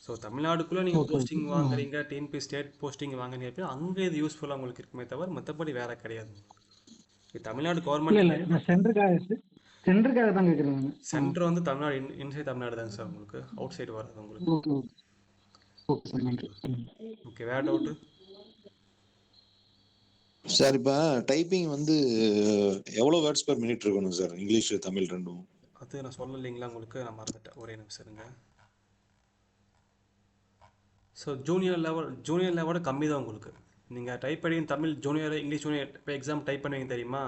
ஸோ தமிழ்நாடுக்குள்ளே நீங்கள் ஓகே ஓகே. போஸ்டிங் வாங்குறீங்க, டிஎன்பி ஸ்டேட் போஸ்டிங் வாங்குறீங்க அப்படின்னா அங்கே இது யூஸ்ஃபுல்லாக உங்களுக்கு இருக்குமே தவிர மற்றபடி வேறு கிடையாது. இது தமிழ்நாடு இல்ல கவர்மெண்ட் இல்ல நான் சென்டருக்காக தான் கேட்குறேன். சென்டர் வந்து தமிழ்நாடு இன்சைட் தமிழ்நாடு தாங்க சார் உங்களுக்கு, அவுட் சைடு வராது உங்களுக்கு. ஓகே ஓகே ஓகே சார், நன்றி. ஓகே, வேறு டவுட்டு? சார் இப்போ டைப்பிங் வந்து எவ்வளோ வேர்ட்ஸ் பெர் மினிட் இருக்கணும் சார், இங்கிலீஷ் தமிழ் ரெண்டும்? அது நான் சொல்லலைங்களா உங்களுக்கு, நான் மறந்துட்டேன், ஒரே நிமிஷம் இருங்க. ஸோ ஜூனியர் லெவலோட கம்மி தான் உங்களுக்கு. நீங்கள் டைப் பண்ணி தமிழ் ஜூனியர், இங்கிலீஷ் ஜூனியர் இப்போ எக்ஸாம் டைப் பண்ணுவீங்க தெரியுமா,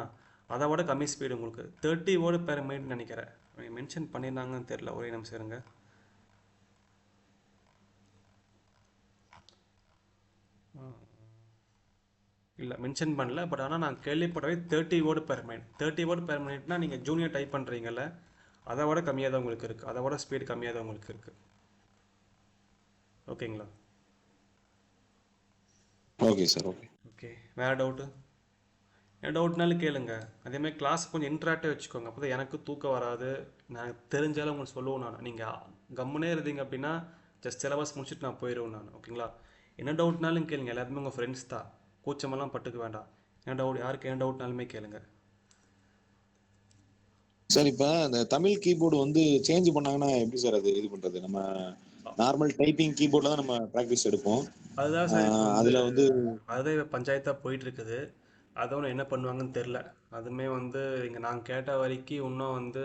அதை விட கம்மி ஸ்பீடு உங்களுக்கு. 30 வேர்டு பெர் மினிட் நினைக்கிறேன், மென்ஷன் பண்ணியிருந்தாங்கன்னு தெரில, ஒரே நிமிஷம் இருங்க. இல்லை மென்ஷன் பண்ணல, பட் ஆனால் நான் கேள்விப்பட்டவே 30 word per minute. 30 word per மினிட்னா நீங்கள் ஜூனியர் டைப் பண்ணுறீங்கல்ல, அதை விட கம்மியாக தான் உங்களுக்கு இருக்குது, அதை விட ஸ்பீடு கம்மியாக தான் உங்களுக்கு இருக்குது. ஓகேங்களா? Okay sir, okay. ஓகே, வேறு டவுட்டு? என்ன டவுட்னாலும் கேளுங்க. அதேமாதிரி கிளாஸ் கொஞ்சம் இன்ட்ராக்டாக வச்சுக்கோங்க, அப்போ தான் எனக்கு தூக்கம் வராது, நான் தெரிஞ்சாலும் உங்களுக்கு சொல்லுவேன். நான் நீங்கள் கம்முனே இருந்தீங்க அப்படின்னா ஜஸ்ட் சிலபஸ் முடிச்சுட்டு நான் போயிடுவேன் நான். ஓகேங்களா? என்ன டவுட்னாலும் கேளுங்க, எல்லாருமே உங்கள் ஃப்ரெண்ட்ஸ் தான், கூச்சமெல்லாம் பட்டுக்க வேண்டாம். என்ன டவுட், யாருக்கு என்ன டவுட்னாலுமே கேளுங்க. சார் இப்போ அந்த தமிழ் கீபோர்டு வந்து சேஞ்ச் பண்ணாங்கன்னா எப்படி சார் அது இது பண்ணுறது? நம்ம நார்மல் டைப்பிங் கீபோர்டில் தான் நம்ம ப்ராக்டிஸ் எடுப்போம். அதுதான் சார் இப்போ அதில் வந்து அதுதான் இப்போ பஞ்சாயத்தாக போயிட்டுருக்குது. அதுவும் என்ன பண்ணுவாங்கன்னு தெரில. அதுவுமே வந்து இங்கே நாங்கள் கேட்ட வரைக்கும் இன்னும் வந்து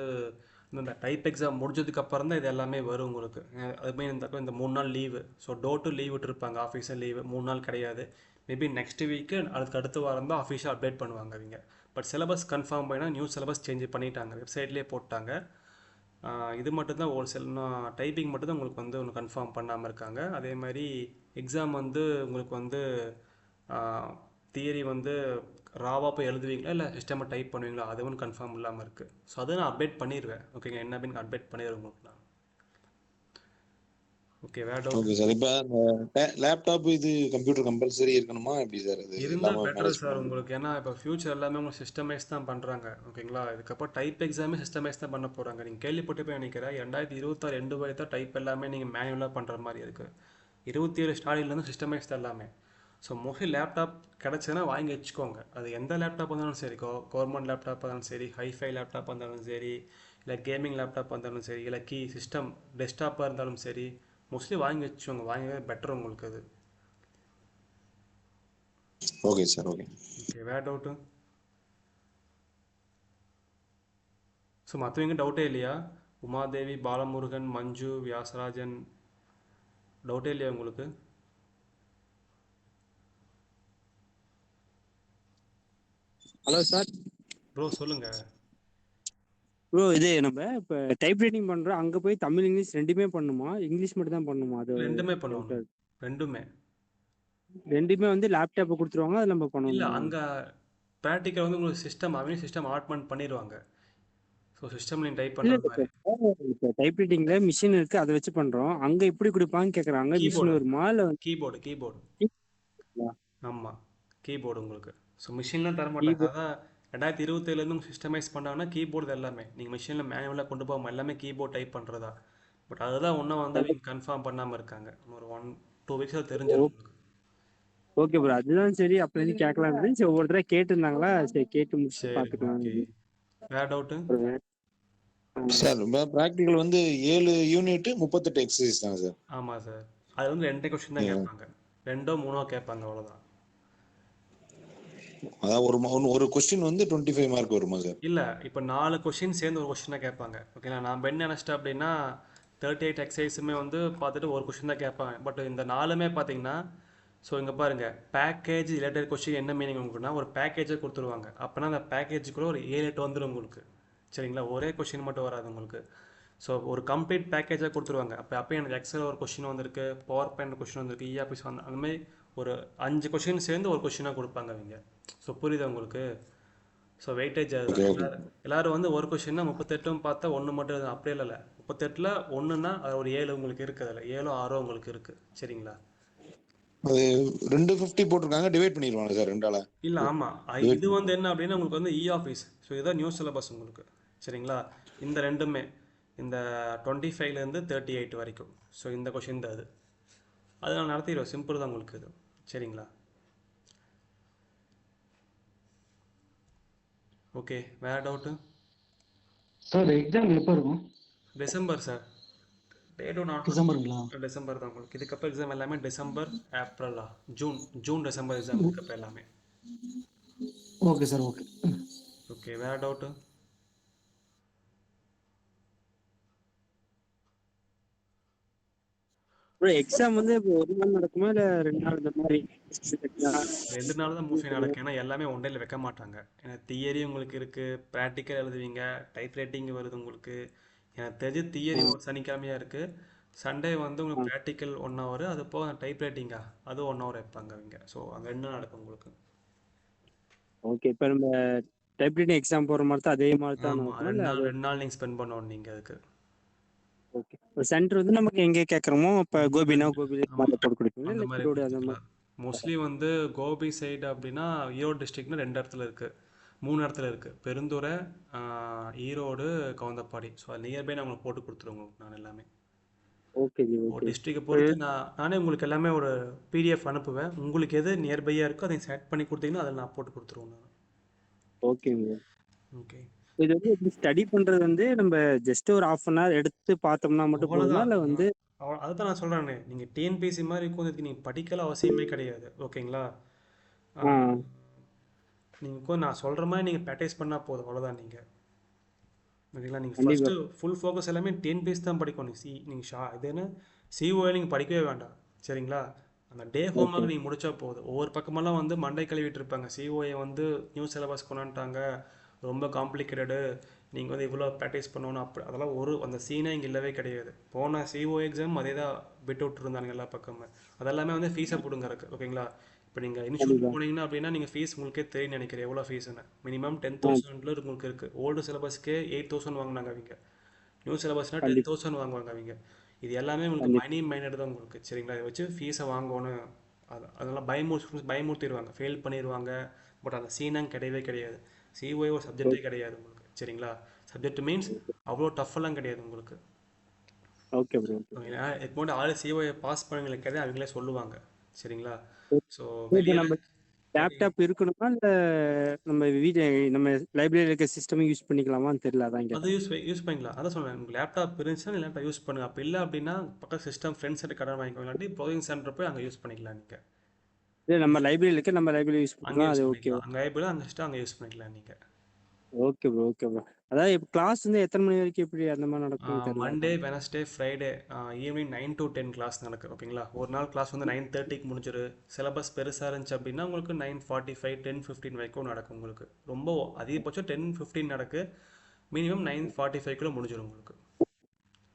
இந்த டைப் எக்ஸாம் முடிஞ்சதுக்கப்புறம் தான் இது எல்லாமே வரும் உங்களுக்கு. அதுவுமே இந்த 3 நாள் லீவு, ஸோ டோட்டு லீவ் விட்டுருப்பாங்க, ஆஃபீஸில் லீவு 3 நாள் கிடையாது. மேபி நெக்ஸ்ட் வீக்கு அதுக்கு அடுத்த வாரம் தான் ஆஃபீஷியல் அப்டேட் பண்ணுவாங்க அவங்க. பட் சிலபஸ் கன்ஃபார்ம் பண்ணால் நியூ சிலபஸ் சேஞ்ச் பண்ணிட்டாங்க, வெப்சைட்லேயே போட்டாங்க. இது மட்டும்தான் ஒரு சில டைப்பிங் மட்டும்தான் உங்களுக்கு வந்து ஒன்று கன்ஃபார்ம் பண்ணாமல் இருக்காங்க. அதே மாதிரி எக்ஸாம் வந்து உங்களுக்கு வந்து தியரி வந்து ராவாக போய் எழுதுவீங்களா இல்லை சிஸ்டமாக டைப் பண்ணுவீங்களா, அது ஒன்றும் கன்ஃபார்ம் இல்லாமல் இருக்குது. ஸோ அதை நான் அப்டேட் பண்ணிடுவேன். ஓகேங்க, என்ன அப்படின்னு அப்டேட் பண்ணிடுவேன் உங்களுக்கு நான். ஓகே, வேறு டவுட்? Okay sir. இப்போ அந்த லேப்டாப் இது கம்ப்யூட்டர் கம்பல்சரி இருக்கணுமா எப்படி சார்? அது இருந்தால் இல்லாமல் பெட்டர் மேனேஜ் சார் பண்ண உங்களுக்கு. ஏன்னா இப்போ ஃபியூச்சர் எல்லாமே உங்களுக்கு சிஸ்டமைஸ் தான் பண்ணுறாங்க. ஓகேங்களா? இதுக்கப்புறம் டைப் எக்ஸாமே சிஸ்டமைஸ் தான் பண்ண போகிறாங்க. நீங்கள் கேள்விப்பட்டு போய் நினைக்கிறேன், 2026 எண்டு வரை தான் டைப் எல்லாமே நீங்கள் மேனுவலாக பண்ணுற மாதிரி இருக்குது. 27 ஸ்டார்டிங்லேருந்து சிஸ்டமைஸ் தான் எல்லாமே. ஸோ மோஸ்ட்லி லேப்டாப் கிடச்சதுன்னா வாங்கி வச்சுக்கோங்க. அது எந்த லேப்டாப் இருந்தாலும் சரி, கவர்மெண்ட் லேப்டாப் இருந்தாலும் சரி, ஹைஃபை லேப்டாப் இருந்தாலும் சரி, இல்லை கேமிங் லேப்டாப் இருந்தாலும் சரி, இல்லை சிஸ்டம் டெஸ்க்டாப்பாக இருந்தாலும் சரி, மோஸ்ட்லி வாங்கி வச்சுக்கோங்க. வாங்கவே பெட்டர் உங்களுக்கு அது. Okay sir, okay. ஓகே, வேறு டவுட்டு? ஸோ மற்றவங்க டவுட்டே இல்லையா? உமாதேவி, பாலமுருகன், மஞ்சு, வியாசராஜன், டவுட்டே இல்லையா உங்களுக்கு? Hello sir. ப்ரோ சொல்லுங்க. ப்ரோ இது நம்ம இப்போ டைப் ரைட்டிங் பண்ணுறோம், அங்கே போய் தமிழ் இங்கிலீஷ் ரெண்டுமே பண்ணுமா, இங்கிலீஷ் மட்டும் தான் பண்ணுமா? அது ரெண்டுமே பண்ணுவோம், ரெண்டுமே. ரெண்டுமே வந்து லேப்டாப்பை கொடுத்துருவாங்க, அது நம்ம இல்லை, பண்ணணும். அங்கே ப்ராக்டிக்கல் வந்து உங்களுக்கு சிஸ்டம் ஆட்மெண்ட் பண்ணிடுவாங்க. ஸோ சிஸ்டம் நீங்கள் டைப் இல்லை பண்ணுற மாதிரி. இப்போ டைப் ரைட்டிங்கில் மிஷின் இருக்குது, அதை வச்சு பண்ணுறோம். அங்கே எப்படி கொடுப்பான்னு கேட்குறாங்க. மிஷின் வருமா இல்லை கீபோர்டு. ஆமாம், கீபோர்டு உங்களுக்கு. ஸோ மிஷின்லாம் தர மாட்டாங்க. அதான் 2027 சிஸ்டமைஸ் பண்ணாங்கன்னா கீபோர்டு எல்லாமே நீங்கள் மிஷினில் மேனுவலாக கொண்டு போகாமல் எல்லாமே கீபோர்ட் டைப் பண்ணுறதா. பட் அதுதான் ஒன்றும் வந்து அவங்க கன்ஃபார்ம் பண்ணாமல் இருக்காங்க. ஒரு 1-2 வீக்ஸில் தெரிஞ்சிடும். ஓகே ப்ரோ, அதுதான் சரி. அப்போ வந்து கேட்கலாம் இருந்துச்சு, ஒவ்வொரு தடவை கேட்டிருந்தாங்களா, சரி கேட்டு முடிச்சு சரி, பார்த்துக்கலாம். ஓகே. வேறு டவுட்டு? சார் ப்ராக்டிக்கல் வந்து 7 யூனிட் 38 எக்ஸசைஸ் தானே சார்? ஆமாம் சார். அது வந்து 2 கொஸ்டின் தான் கேட்பாங்க, 2-3 கேட்பாங்க, அவ்வளோதான். அதாவது ஒரு கொஸ்டின் வந்து 25 மார்க் வருமா சார்? இல்லை, இப்போ 4 கொஸ்டின் சேர்ந்து ஒரு கொஸ்டின் தான் கேட்பாங்க. ஓகேங்களா? நான் என்ன நினச்சிட்டேன் அப்படின்னா 38 எக்ஸசைஸுமே வந்து பார்த்துட்டு ஒரு கொஸ்டின் தான் கேட்பாங்க. பட் இந்த 4மே பார்த்தீங்கன்னா, ஸோ இங்கே பாருங்கள், பேக்கேஜ் ரிலேட்டட் கொஸ்டின் என்ன மீனிங் உங்களுக்குன்னா, ஒரு பேக்கேஜை கொடுத்துருவாங்க. அப்போனா அந்த பேக்கேஜுக்குள்ளே ஒரு 7-8 வந்துடும் உங்களுக்கு. சரிங்களா? ஒரே கொஸ்டின் மட்டும் வராது உங்களுக்கு. ஸோ ஒரு கம்ப்ளீட் பேக்கேஜாக கொடுத்துருவாங்க. அப்போ எனக்கு எக்ஸல் ஒரு கொஸ்டின் வந்திருக்கு, பவர் பாயிண்ட் கொஸ்டின் வந்திருக்கு, இஆர்பிஸ் வந்து அந்தமாதிரி ஒரு 5 கொஸ்டின் சேர்ந்து ஒரு கொஸ்டினாக கொடுப்பாங்க அவங்க. ஸோ புரியுதா உங்களுக்கு? ஸோ வெயிட்டேஜ் அதுதான். ஓகே ஓகே எல்லாரும் வந்து ஒரு கொஷின்னா 38 பார்த்தா ஒன்று மட்டும் எழுதணும். அப்படியே இல்லை, 38ல் ஒன்றுனா அது ஒரு 7 உங்களுக்கு இருக்குது, அதில் 7 6 உங்களுக்கு இருக்குது. சரிங்களா? அது 250 போட்டிருக்காங்க, டிவைட் பண்ணிடுவாங்க சார் ரெண்டால. இல்லை, ஆமாம். டிவைட் இது வந்து என்ன அப்படின்னா உங்களுக்கு வந்து ஆஃபீஸ். ஸோ இதுதான் நியூ சிலபஸ் உங்களுக்கு. சரிங்களா? இந்த ரெண்டுமே இந்த 25லேருந்து 38 வரைக்கும். ஸோ இந்த கொஷின் தான் அது நான் நடத்திடுவேன். சிம்பிள் தான் உங்களுக்கு இது. சரிங்களா? ஓகே, வேறு டவுட்டு? சார் எக்ஸாம் எப்போ இருக்கும்? December sir. டேட்டும் நாட் டிசம்பருங்களா? டிசம்பர் தான் உங்களுக்கு. இதுக்கப்புறம் எக்ஸாம் எல்லாமே டிசம்பர், ஏப்ரலா, ஜூன் டிசம்பர் எக்ஸாம் இதுக்கப்புறம் எல்லாமே. Okay sir, okay. ஓகே, வேறு டவுட்டு? ப்ரோ எக்ஸாம் வந்து இப்போ ஒரு நாள் நடக்குமா இல்லை 2 நாள் இந்த மாதிரி? 2 நாள் தான் மோஸ்ட்லி நடக்கும். ஏன்னா எல்லாமே ஒன் டேல வைக்க மாட்டாங்க. ஏன்னா தியரி உங்களுக்கு இருக்குது, ப்ராக்டிக்கல் எழுதுவீங்க, டைப் ரைட்டிங் வருது உங்களுக்கு. எனக்கு தெரிஞ்சு தியரி ஒரு சனிக்கிழமையாக இருக்குது. சண்டே வந்து உங்களுக்கு ப்ராக்டிக்கல் 1 ஹவர், அது போக டைப் ரைட்டிங்கா அது 1 ஹவர் வைப்பாங்க அவங்க. ஸோ அது 2 நாள் நடக்கும் உங்களுக்கு. ஓகே, இப்போ நம்ம டைப் ரைட்டிங் எக்ஸாம் போகிற மாதிரி தான் அதே மாதிரி தான் ஆமாம், நடக்குமா 2 இல்லை? நாள் 2 நாள் நீங்கள் ஸ்பெண்ட் பண்ணணும் நீங்கள் அதுக்கு. ஓகே, இப்போ சென்டர் வந்து நமக்கு எங்கே கேட்குறோமோ இப்போ கோபினா கோபியில் ஆமாம், மாதிரி போட்டு கொடுப்பீங்களா அந்த இல்லை மாதிரி ஈரோடு அந்த கொடுத்துக்கலாம். மாதிரி? மோஸ்ட்லி வந்து கோபி சைடு அப்படின்னா ஈரோடு டிஸ்ட்ரிக்ட்னா 2 இடத்துல இருக்குது, 3 இடத்துல இருக்குது. பெருந்துறை, ஈரோடு, கவுந்தப்பாடி. ஸோ அது நியர்பை நான் உங்களுக்கு போட்டு கொடுத்துருவேன் உங்களுக்கு நான் எல்லாமே. ஓகே ஜி, ஒரு ஓகே. டிஸ்ட்ரிக்டை பொறுத்து நானே உங்களுக்கு எல்லாமே ஒரு பிடிஎஃப் அனுப்புவேன். உங்களுக்கு எது நியர்பையாக இருக்கோ அதை செலக்ட் பண்ணி கொடுத்தீங்கன்னா அதில் நான் போட்டு கொடுத்துருவேன் நான். ஓகேங்க. ஓகே, இது வந்து எப்படி ஸ்டடி பண்றது வந்து நம்ம ஜஸ்ட் ஒரு 1/2 hour எடுத்து பார்த்தோம்னா மட்டும் போதுமா அவ்வளோதான். இல்லை வந்து? அதுதான் நான் சொல்கிறேனே, நீங்கள் டிஎன்பிசி மாதிரி உட்காந்துருக்கு நீங்கள் படிக்கலாம் அவசியமே கிடையாது. ஓகேங்களா? ஆ நீங்கள் உட்காந்து நான் சொல்கிற மாதிரி நீங்கள் ப்ராக்டிஸ் பண்ணால் போதும், அவ்வளோதான். நீங்கள் ஓகேங்களா? நீங்கள் கண்டிப்பா. ஃபஸ்ட்டு ஃபுல் ஃபோக்கஸ் எல்லாமே டிஎன்பிஎஸ் தான் படிக்கணும். நீங்கள் இது என்ன சிஓஏ நீங்கள் படிக்கவே வேண்டாம். சரிங்களா? அந்த டே ஓகே ஹோம்ஒர்க் நீங்கள் முடிச்சா போதும். ஒவ்வொரு பக்கமெல்லாம் வந்து மண்டை கழுவிட்டு இருப்பாங்க. சிஓஏ வந்து நியூ சிலபஸ் கொண்டாந்துட்டாங்க, ரொம்ப காம்ப்ளிகேட்டடு, நீங்கள் வந்து இவ்வளோ ப்ராக்டிஸ் பண்ணணும். அப்படி அதெல்லாம் அந்த சீனே இங்கே இல்லவே கிடையாது. போன சிஓ எக்ஸாம் அதே தான் விட்டு விட்டுருந்தாங்க எல்லா பக்கமும். அதெல்லாமே வந்து ஃபீஸை பிடுங்க இருக்குது. ஓகேங்களா? இப்போ நீங்கள் இன்ஸ்டியூட் கண்டிப்பா. போனீங்கன்னா அப்படின்னா நீங்கள் ஃபீஸ் உங்களுக்கே தெரியும் நினைக்கிறேன் எவ்வளோ ஃபீஸ்னு. மினிமம் ஆ 10,000 உங்களுக்கு இருக்குது. ஓல்டு சிலபஸ்க்கே 8,000 வாங்கினாங்க அவங்க. நியூ சிலபஸ்னால் கண்டிப்பா 10,000 வாங்குவாங்க அவங்க. இது எல்லாமே உங்களுக்கு கண்டிப்பா மணி மைனட் தான் உங்களுக்கு. சரிங்களா? இதை வச்சு ஃபீஸை வாங்கணும். அதெல்லாம் பயமுறுத்திடுவாங்க, ஃபெயில் பண்ணிடுவாங்க. பட் அந்த சீனாங்க கிடையவே கிடையாது. சிஓஏ ஒரு சப்ஜெக்டே கிடையாது உங்களுக்கு. சரிங்களா? சப்ஜெக்ட் மீன்ஸ் அவ்வளோ டஃப்பெல்லாம் கிடையாது உங்களுக்கு. Okay bro. ஓகே. ஓகேங்களா? இப்போ மட்டும் ஆள் சிஓஏ பாஸ் பண்ணவங்களுக்கு கிடையாது, அவங்களே சொல்லுவாங்க. சரிங்களா? ஸோ இப்போ வெளியில் நம்ம லேப்டாப் இருக்கணுமா இல்லை நம்ம வீட்டு நம்ம லைப்ரரியில் இருக்க சிஸ்டம் யூஸ் பண்ணிக்கலாமான்னு தெரியல, அதான் அது கேட்டேன். யூஸ் பண்ணிக்கலாம். அதான் சொன்னேன், உங்களுக்கு லேப்டாப் இருந்துச்சுன்னா லேப்டாப் யூஸ் பண்ணுங்க. அப்போ இல்லை அப்படின்னா பக்கம் சிஸ்டம் ஃப்ரெண்ட்ஸ் கிட்ட கடன் வாங்கிக்கோங்க, இல்லாட்டி ப்ரௌசிங் சென்டர் போய் அங்கே யூஸ் பண்ணிக்கலாம். நீங்கள் இல்லை நம்ம லைப்ரரியில் இருக்க நம்ம லைப்ரரி யூஸ் அங்கே பண்ணிக்கலாம், யூஸ் அது ஓகே. பண்ணிக்கலாம். அங்கே ஐபிள் அங்கே வச்சுட்டு அங்கே யூஸ் பண்ணிக்கலாம் நீங்கள். Okay bro, okay bro. அதாவது இப்போ கிளாஸ் வந்து எத்தனை மணி வரைக்கும் எப்படி அந்த மாதிரி நடக்கும்னு தெரியல, மண்டே, அதான். Wednesday, Friday evening 9 to 10 class நடக்குது. ஓகேங்களா? ஒரு நாள் கிளாஸ் வந்து 9:30க்கு முடிஞ்சிரு. சிலபஸ் பெருசாக இருந்துச்சு அப்படின்னா உங்களுக்கு 9:45, 10:15 வரைக்கும் நடக்கும் உங்களுக்கு. ரொம்ப அதிகபட்சம் 10:15 நடக்கு. மினிமம் 9:45 முடிஞ்சிடும் உங்களுக்கு.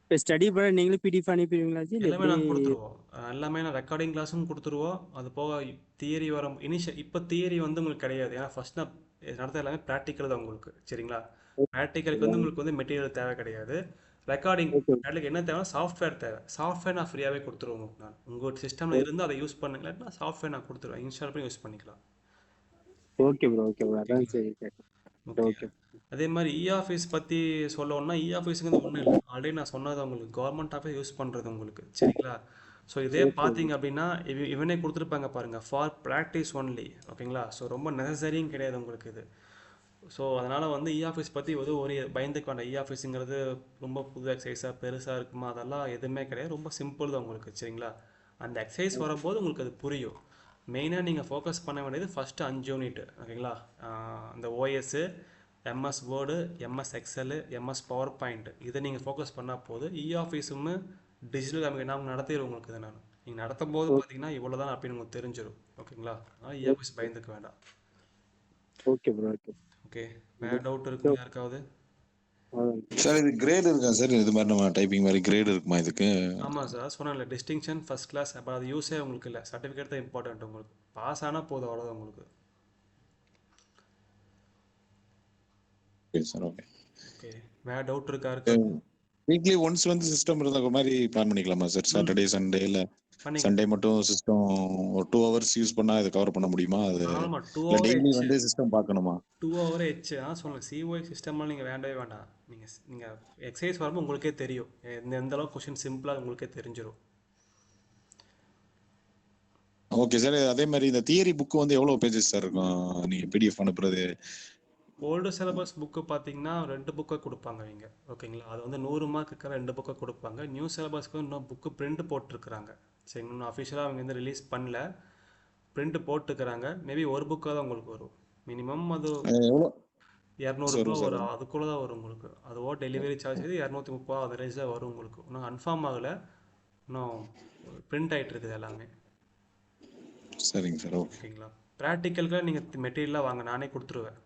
இப்போ ஸ்டடி பண்ண நீங்களும் பிடிஎஃப் அனுப்பிடுவீங்களா ஜி, இல்லை எல்லாமே எப்படி? நாங்கள் கொடுத்துருவோம். எல்லாமே நான் ரெக்கார்டிங் கிளாஸும் கொடுத்துருவோம். அது போக தியரி இப்போ தியரி வந்து உங்களுக்கு கிடையாது. ஏன்னா ஃபர்ஸ்ட் நான் நடத்த எல்லாமே ப்ராக்டிக்கல் தான் உங்களுக்கு. சரிங்களா? ப்ராக்டிக்கலுக்கு வந்து உங்களுக்கு வந்து மெட்டீரியல் தேவை கிடையாது. ரெக்கார்டிங் ஓகே ப்ராக்டிக்கல் என்ன தேவை? சாஃப்ட்வேர் தேவை. சாஃப்ட்வேர் நான் ஃப்ரீயாகவே கொடுத்துருவோம் உங்களுக்கு. நான் உங்கள் சிஸ்டமில் இருந்து அதை யூஸ் பண்ணுங்களா, சாஃப்ட்வேர் நான் கொடுத்துருவேன், இன்ஸ்டால் பண்ணி யூஸ் பண்ணிக்கலாம். ஓகே ப்ரோ, ஓகே ப்ரோ, அதான் ஓகேங்களா? சரி கேட்டேன். ஓகே. ஓகே அதே மாதிரி ஆஃபீஸ் பற்றி சொல்லணும்னா ஆஃபீஸுங்கிறது ஒன்றும் இல்லை. ஆல்ரெடி நான் சொன்னது உங்களுக்கு கவர்மெண்ட் ஆஃபீஸ் யூஸ் பண்ணுறது உங்களுக்கு. சரிங்களா? ஸோ இதே ஓகே பார்த்தீங்க அப்படின்னா இவனே கொடுத்துருப்பாங்க பாருங்கள், ஃபார் ப்ராக்டிஸ் ஒன்லி. ஓகேங்களா? ஸோ ரொம்ப நெசசரியும் கிடையாது உங்களுக்கு இது. ஸோ அதனால் வந்து ஆஃபீஸ் பற்றி ஒரு பயந்துக்க வேண்டாம். ஆஃபீஸுங்கிறது ரொம்ப புது எக்ஸசைஸாக பெருசாக இருக்குமா, அதெல்லாம் எதுவுமே கிடையாது. ரொம்ப சிம்பிள் தான் உங்களுக்கு. சரிங்களா? அந்த எக்ஸசைஸ் வரும்போது உங்களுக்கு அது புரியும். மெயினாக நீங்கள் ஃபோக்கஸ் பண்ண வேண்டியது ஃபஸ்ட்டு 5 யூனிட். ஓகேங்களா? அந்த OS, MS word, MS Excel, MS power point, இதை நீங்கள் ஃபோக்கஸ் பண்ணால் போதும். ஆஃபீஸும் டிஜிட்டல் நான் நடத்திடுவேன் உங்களுக்கு. இதை நீங்கள் நடத்தும் போது பார்த்தீங்கன்னா இவ்வளோ தான் அப்படின்னு உங்களுக்கு தெரிஞ்சிடும். ஓகேங்களா? அதனால் ஆஃபீஸ் பயந்துக்க வேண்டாம். Okay bro. ஓகே ஓகே, வேறு டவுட் இருக்குங்க யாருக்காவது? சார் இது கிரேட் இருக்கா சார்? இது மாதிரி நம்ம டைப்பிங் மாதிரி கிரேட் இருக்குமா இதுக்கு? ஆமாம் சார், சொன்னேன்ல டிஸ்டிங்ஷன் ஃபஸ்ட் கிளாஸ். அப்போ அது யூஸே உங்களுக்கு இல்லை, சர்டிஃபிகேட் தான் இம்பார்ட்டன்ட் உங்களுக்கு. பாஸ் ஆனால் போதும், அவ்வளோதான் உங்களுக்கு. Okay sir. ஓகே. ஓகே, வேறு டவுட் இருக்கா இருக்காது? வீக்லி ஒன்ஸ் வந்து சிஸ்டம் இருந்த மாதிரி பிளான் பண்ணிக்கலாமா சார்? சாட்டர்டே சண்டே இல்ல பண்ணிக்கலாம். சண்டே மட்டும் சிஸ்டம் ஒரு 2 hours யூஸ் பண்ணா இதை கவர் பண்ண முடியுமா? அது ஆமாம், 2 இல்ல hour டெய்லி ஆயிடுச்சு. வந்து சிஸ்டம் பார்க்கணுமா? 2 hour ஆயிடுச்சு. சொல்லுங்கள், சிஓஐ சிஸ்டம்லாம் நீங்கள் வேண்டவே வேண்டாம். நீங்கள் எக்ஸசைஸ் வரும்போது உங்களுக்கே தெரியும் எந்த அளவுக்கு கொஷின் சிம்பிளாக உங்களுக்கே தெரிஞ்சிடும். Okay sir. அதே மாதிரி இந்த தியரி புக் வந்து எவ்வளவு பேஜஸ் சார் இருக்கும் நீங்க பிடிஎஃப் அனுப்புறது? ஓல்டு சிலபஸ் புக்கு பார்த்தீங்கன்னா 2 புக்கை கொடுப்பாங்க இங்கே. ஓகேங்களா, அது வந்து 100 மார்க்குக்கு 2 புக்கை கொடுப்பாங்க. நியூ சிலபஸ்க்கு இன்னும் புக்கு பிரிண்ட் போட்டிருக்கிறாங்க. சரி, இன்னும் அஃபிஷியலாக அவங்க வந்து ரிலீஸ் பண்ணல, பிரிண்ட் போட்டுக்கிறாங்க. மேபி ஒரு புக்காக தான் உங்களுக்கு வரும். மினிமம் அது எவ்வளோ 200 சார் ரூபா சார்? வரும், அதுக்குள்ளே தான் வரும் உங்களுக்கு. அதுவோ டெலிவரி சார்ஜ் 230 அந்த ரேஞ்ச் தான் வரும் உங்களுக்கு. இன்னும் கன்ஃபார்ம் ஆகலை, இன்னும் பிரிண்ட் ஆகிட்டு இருக்குது எல்லாமே. சரிங்க சார். ஓகே. ஓகேங்களா, ப்ராக்டிக்கலுக்கு நீங்கள் மெட்டீரியலாக வாங்க, நானே கொடுத்துருவேன்.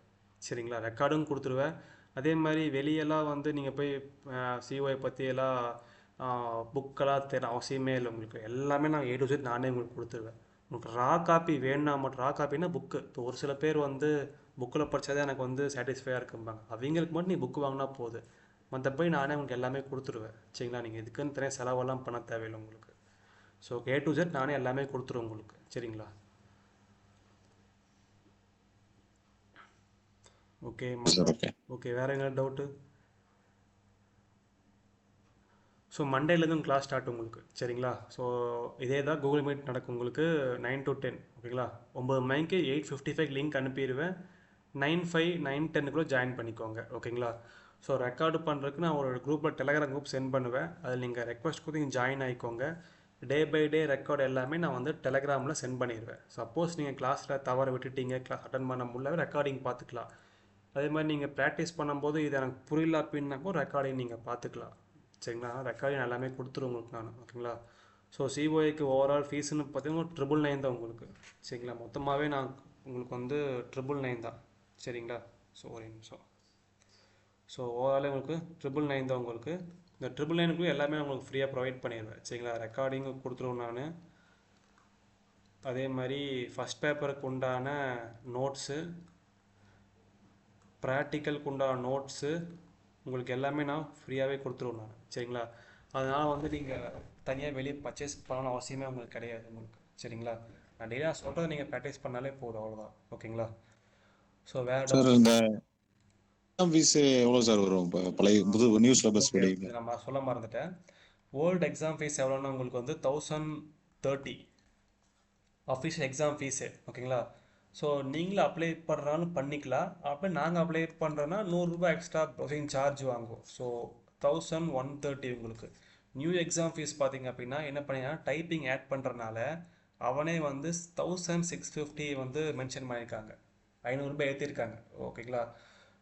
சரிங்களா, ரெக்கார்டும் கொடுத்துருவேன். அதே மாதிரி வெளியெல்லாம் வந்து நீங்கள் போய் சிஓஐ பற்றி எல்லாம் புக்கெல்லாம் தேட அவசியமே இல்லை உங்களுக்கு. எல்லாமே நான் A to Z நானே உங்களுக்கு கொடுத்துருவேன். உங்களுக்கு ரா காப்பி வேணுன்னா மட்டும், ரா காப்பினா புக்கு. இப்போ ஒரு சில பேர் வந்து புக்கில் படித்தாதான் எனக்கு வந்து சாட்டிஸ்ஃபையாக இருக்கும்பாங்க. அவங்களுக்கு மட்டும் நீ புக்கு வாங்கினா போதும், மற்றபடி நானே உங்களுக்கு எல்லாமே கொடுத்துருவேன். சரிங்களா, நீங்கள் இதுக்குன்னு தனியாக செலவெல்லாம் பண்ண தேவையில்லை உங்களுக்கு. ஸோ A to Z நானே எல்லாமே கொடுத்துருவேன் உங்களுக்கு. சரிங்களா, ஓகே சார். ஓகே. ஓகே, வேறு என்ன டவுட்டு? ஸோ மண்டேலேருந்து கிளாஸ் ஸ்டார்ட் உங்களுக்கு. சரிங்களா, ஸோ இதே தான் கூகுள் மீட் நடக்கும் உங்களுக்கு 9 to 10. ஓகேங்களா, 9 மணிக்கு 8:55 லிங்க் அனுப்பிடுவேன். 9:05 9:10 ஜாயின் பண்ணிக்கோங்க. ஓகேங்களா, ஸோ ரெக்கார்டு பண்ணுறதுக்கு நான் ஒரு குரூப்பில் டெலகிராம் குரூப் சென்ட் பண்ணுவேன். அதில் நீங்கள் ரெக்வஸ்ட் கொடுத்து நீங்கள் ஜாயின் ஆகிக்கோங்க. டே பை டே ரெக்கார்டு எல்லாமே நான் வந்து டெலகிராமில் சென்ட் பண்ணிடுவேன். சப்போஸ் நீங்கள் கிளாஸில் தவற விட்டுட்டீங்க, கிளாஸ் அட்டன் பண்ண முடியல, ரெக்கார்டிங் பார்த்துக்கலாம். அதே மாதிரி நீங்கள் ப்ராக்டிஸ் பண்ணும்போது இது எனக்கு புரியல அப்படின்னாக்கோ ரெக்கார்டிங் நீங்கள் பார்த்துக்கலாம். சரிங்களா, ரெக்கார்டிங் எல்லாமே கொடுத்துருவோம் உங்களுக்கு நான். ஓகேங்களா, ஸோ சிஓஏக்கு ஓவரால் ஃபீஸ்னு பார்த்தீங்கன்னா 999 தான் உங்களுக்கு. சரிங்களா, மொத்தமாகவே நான் உங்களுக்கு வந்து 999 தான். சரிங்களா, ஸோ ஒரு நிமிஷம். ஸோ ஓவராலே உங்களுக்கு 999 தான் உங்களுக்கு. இந்த 999 எல்லாமே உங்களுக்கு ஃப்ரீயாக ப்ரொவைட் பண்ணிடுவேன். சரிங்களா, ரெக்கார்டிங்கு கொடுத்துருவேன் நான். அதே மாதிரி ஃபஸ்ட் பேப்பருக்கு உண்டான நோட்ஸு, ப்ராக்டிக்கலுக்கு உண்டான நோட்ஸு உங்களுக்கு எல்லாமே நான் ஃப்ரீயாகவே கொடுத்துருவேன் நான். சரிங்களா, அதனால் வந்து நீங்கள் தனியாக வெளியே பர்ச்சேஸ் பண்ணணும் அவசியமே உங்களுக்கு கிடையாது உங்களுக்கு. சரிங்களா, நான் டெய்லியாக சொல்கிறத நீங்கள் ப்ராக்டிஸ் பண்ணாலே போதும், அவ்வளோதான். ஓகேங்களா, ஸோ வேறு சார் இந்த ஃபீஸ் எவ்வளோ சார் வரும் இப்போ பழைய புது நியூ சிலபஸ் படி? இது நம்ம சொல்ல மறந்துட்டேன். ஓல்டு எக்ஸாம் ஃபீஸ் எவ்வளோன்னா உங்களுக்கு வந்து 1030 அஃபிஷியல் எக்ஸாம் ஃபீஸு. ஓகேங்களா, ஸோ நீங்களும் அப்ளை பண்ணுறாலும் பண்ணிக்கலாம். அப்போ நாங்கள் அப்ளை பண்ணுறோன்னா 100 ரூபாய் எக்ஸ்ட்ரா ப்ரொசஸிங் சார்ஜ் வாங்குவோம். ஸோ 1130 உங்களுக்கு. நியூ எக்ஸாம் ஃபீஸ் பார்த்தீங்க அப்படின்னா என்ன பண்ணிங்கன்னா, டைப்பிங் ஆட் பண்ணுறனால அவனே வந்து 1650 வந்து மென்ஷன் பண்ணியிருக்காங்க, 500 ரூபாய் ஏற்றிருக்காங்க. ஓகேங்களா,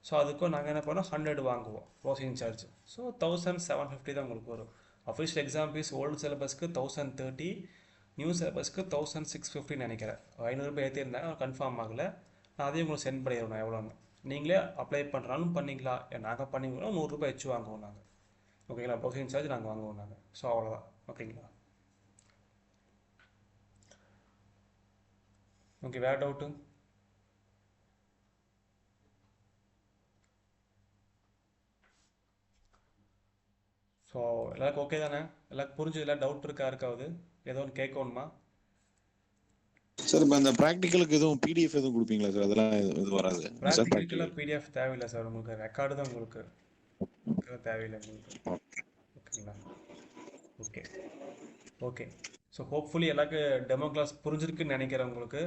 ஸோ அதுக்கும் நாங்கள் என்ன பண்ணோம், 100 வாங்குவோம் ப்ரொசஸிங் சார்ஜ். ஸோ 1750 தான் உங்களுக்கு வரும். அஃபிஷியல் எக்ஸாம் ஃபீஸ் ஓல்டு சிலபஸ்க்கு 1030, நியூ சிலபஸ்க்கு 1650 நினைக்கிறேன். 500 ரூபாய் ஏற்றிருந்தாங்க, கன்ஃபார்ம் ஆகலை. நான் அதையும் உங்களுக்கு சென்ட் பண்ணிடுவேன் எவ்வளோன்னு. நீங்களே அப்ளை பண்ணுறாலும் பண்ணிக்கலாம், நாங்கள் பண்ணிங்கன்னா 100 ரூபாய் வச்சு வாங்குவோம் நாங்கள். ஓகேங்களா, ப்ரொசஸிங் சார்ஜ் நாங்கள் வாங்குவோம் நாங்கள். ஸோ அவ்வளோதான். ஓகேங்களா, ஓகே, வேறு டவுட்டு? ஸோ எல்லாருக்கும் ஓகே தானே? எல்லாருக்கும் புரிஞ்சு, எல்லாம் டவுட் இருக்காவது? ஏதோ ஒன்று கேட்கணுமா சார்? இப்போ அந்த ப்ராக்டிக்கலுக்கு எதுவும் பிடிஎஃப் எதுவும் கொடுப்பீங்களா சார்? அதெல்லாம் இது வராது சார்? ப்ராக்டிக்கலுக்கெல்லாம் பிடிஎஃப் தேவையில்லை சார், உங்களுக்கு ரெக்கார்டு தான் உங்களுக்கு தேவையில்லை உங்களுக்கு. ஓகேங்களா, ஓகே ஓகே. ஸோ ஹோப்ஃபுல்லி எல்லாருக்கும் டெமோ கிளாஸ் புரிஞ்சிருக்குன்னு நினைக்கிறேன் உங்களுக்கு.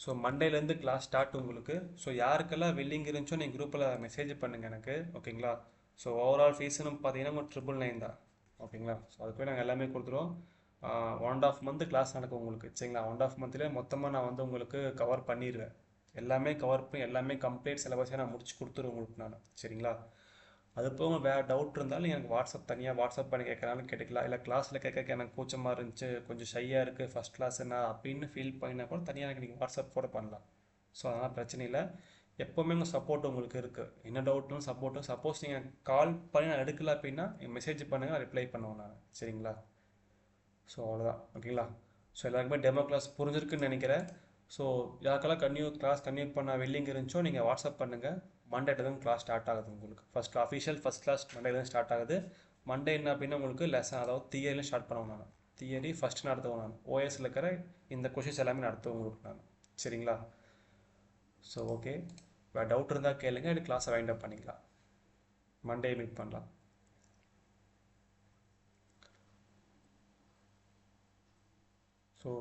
ஸோ மண்டேலேருந்து கிளாஸ் ஸ்டார்ட் உங்களுக்கு. ஸோ யாருக்கெல்லாம் வில்லிங் இருந்துச்சோ நீங்கள் குரூப்பில் மெசேஜ் பண்ணுங்கள் எனக்கு. ஓகேங்களா, ஸோ ஓவரால் ஃபீஸுன்னு பார்த்தீங்கன்னா உங்களுக்கு 999 தான். ஓகேங்களா, ஸோ அதுக்கு நாங்கள் எல்லாமே கொடுத்துருவோம். 1.5 month கிளாஸ் நடக்கும் உங்களுக்கு. சரிங்களா, 1.5 monthலேயே மொத்தமாக நான் வந்து உங்களுக்கு கவர் பண்ணிடுவேன். எல்லாமே கவர் பண்ணி எல்லாமே கம்ப்ளீட் சிலபஸே நான் முடிச்சு கொடுத்துருவேன் உங்களுக்கு நான். சரிங்களா, அது போக வேறு டவுட் இருந்தாலும் எனக்கு வாட்ஸ்அப் பண்ணி கேட்கறாலும் கேட்டுக்கலாம். இல்லை கிளாஸில் கேட்க எனக்கு கூச்சமாக இருந்துச்சு, கொஞ்சம் ஷையாக இருக்குது ஃபஸ்ட் கிளாஸ் என்ன அப்படின்னு ஃபீல் பண்ணினா கூட தனியாக எனக்கு நீங்கள் வாட்ஸ்அப் கூட பண்ணலாம். ஸோ அதனால் பிரச்சனை இல்லை. எப்போவுமே உங்கள் சப்போர்ட் உங்களுக்கு இருக்குது. என்ன டவுட்டும் சப்போர்ட்டும். சப்போஸ் நீங்கள் கால் பண்ணி நான் எடுக்கல அப்படின்னா மெசேஜ் பண்ணுங்கள், ரிப்ளை பண்ணுவேன் நான். சரிங்களா, ஸோ அவ்வளோதான். ஓகேங்களா, ஸோ எல்லாருக்குமே டெமோ கிளாஸ் புரிஞ்சிருக்குன்னு நினைக்கிறேன். ஸோ யாருக்கெல்லாம் கிளாஸ் கன்டினியூ பண்ண வில்லிங் இருந்துச்சோ நீங்கள் வாட்ஸ்அப் பண்ணுங்கள். மண்டேலேருந்து கிளாஸ் ஸ்டார்ட் ஆகுது உங்களுக்கு. ஃபர்ஸ்ட் கிளாஸ் மண்டேலேருந்து ஸ்டார்ட் ஆகுது. மண்டே என்ன அப்படின்னா உங்களுக்கு லெசன், அதாவது தியரியும் ஸ்டார்ட் பண்ணுவேன் நான். தியரி ஃபஸ்ட் நடத்துவேன் நான். ஓஎஸ்ல இருக்கிற இந்த கொஷின்ஸ் எல்லாமே நடத்துவேன் உங்களுக்கு நான். சரிங்களா? ஸோ ஓகே, வேறு டவுட் இருந்தால் கேளுங்க, இது கிளாஸை வைண்ட் அப் பண்ணிக்கலாம். மண்டே மீட் பண்ணலாம். ஸோ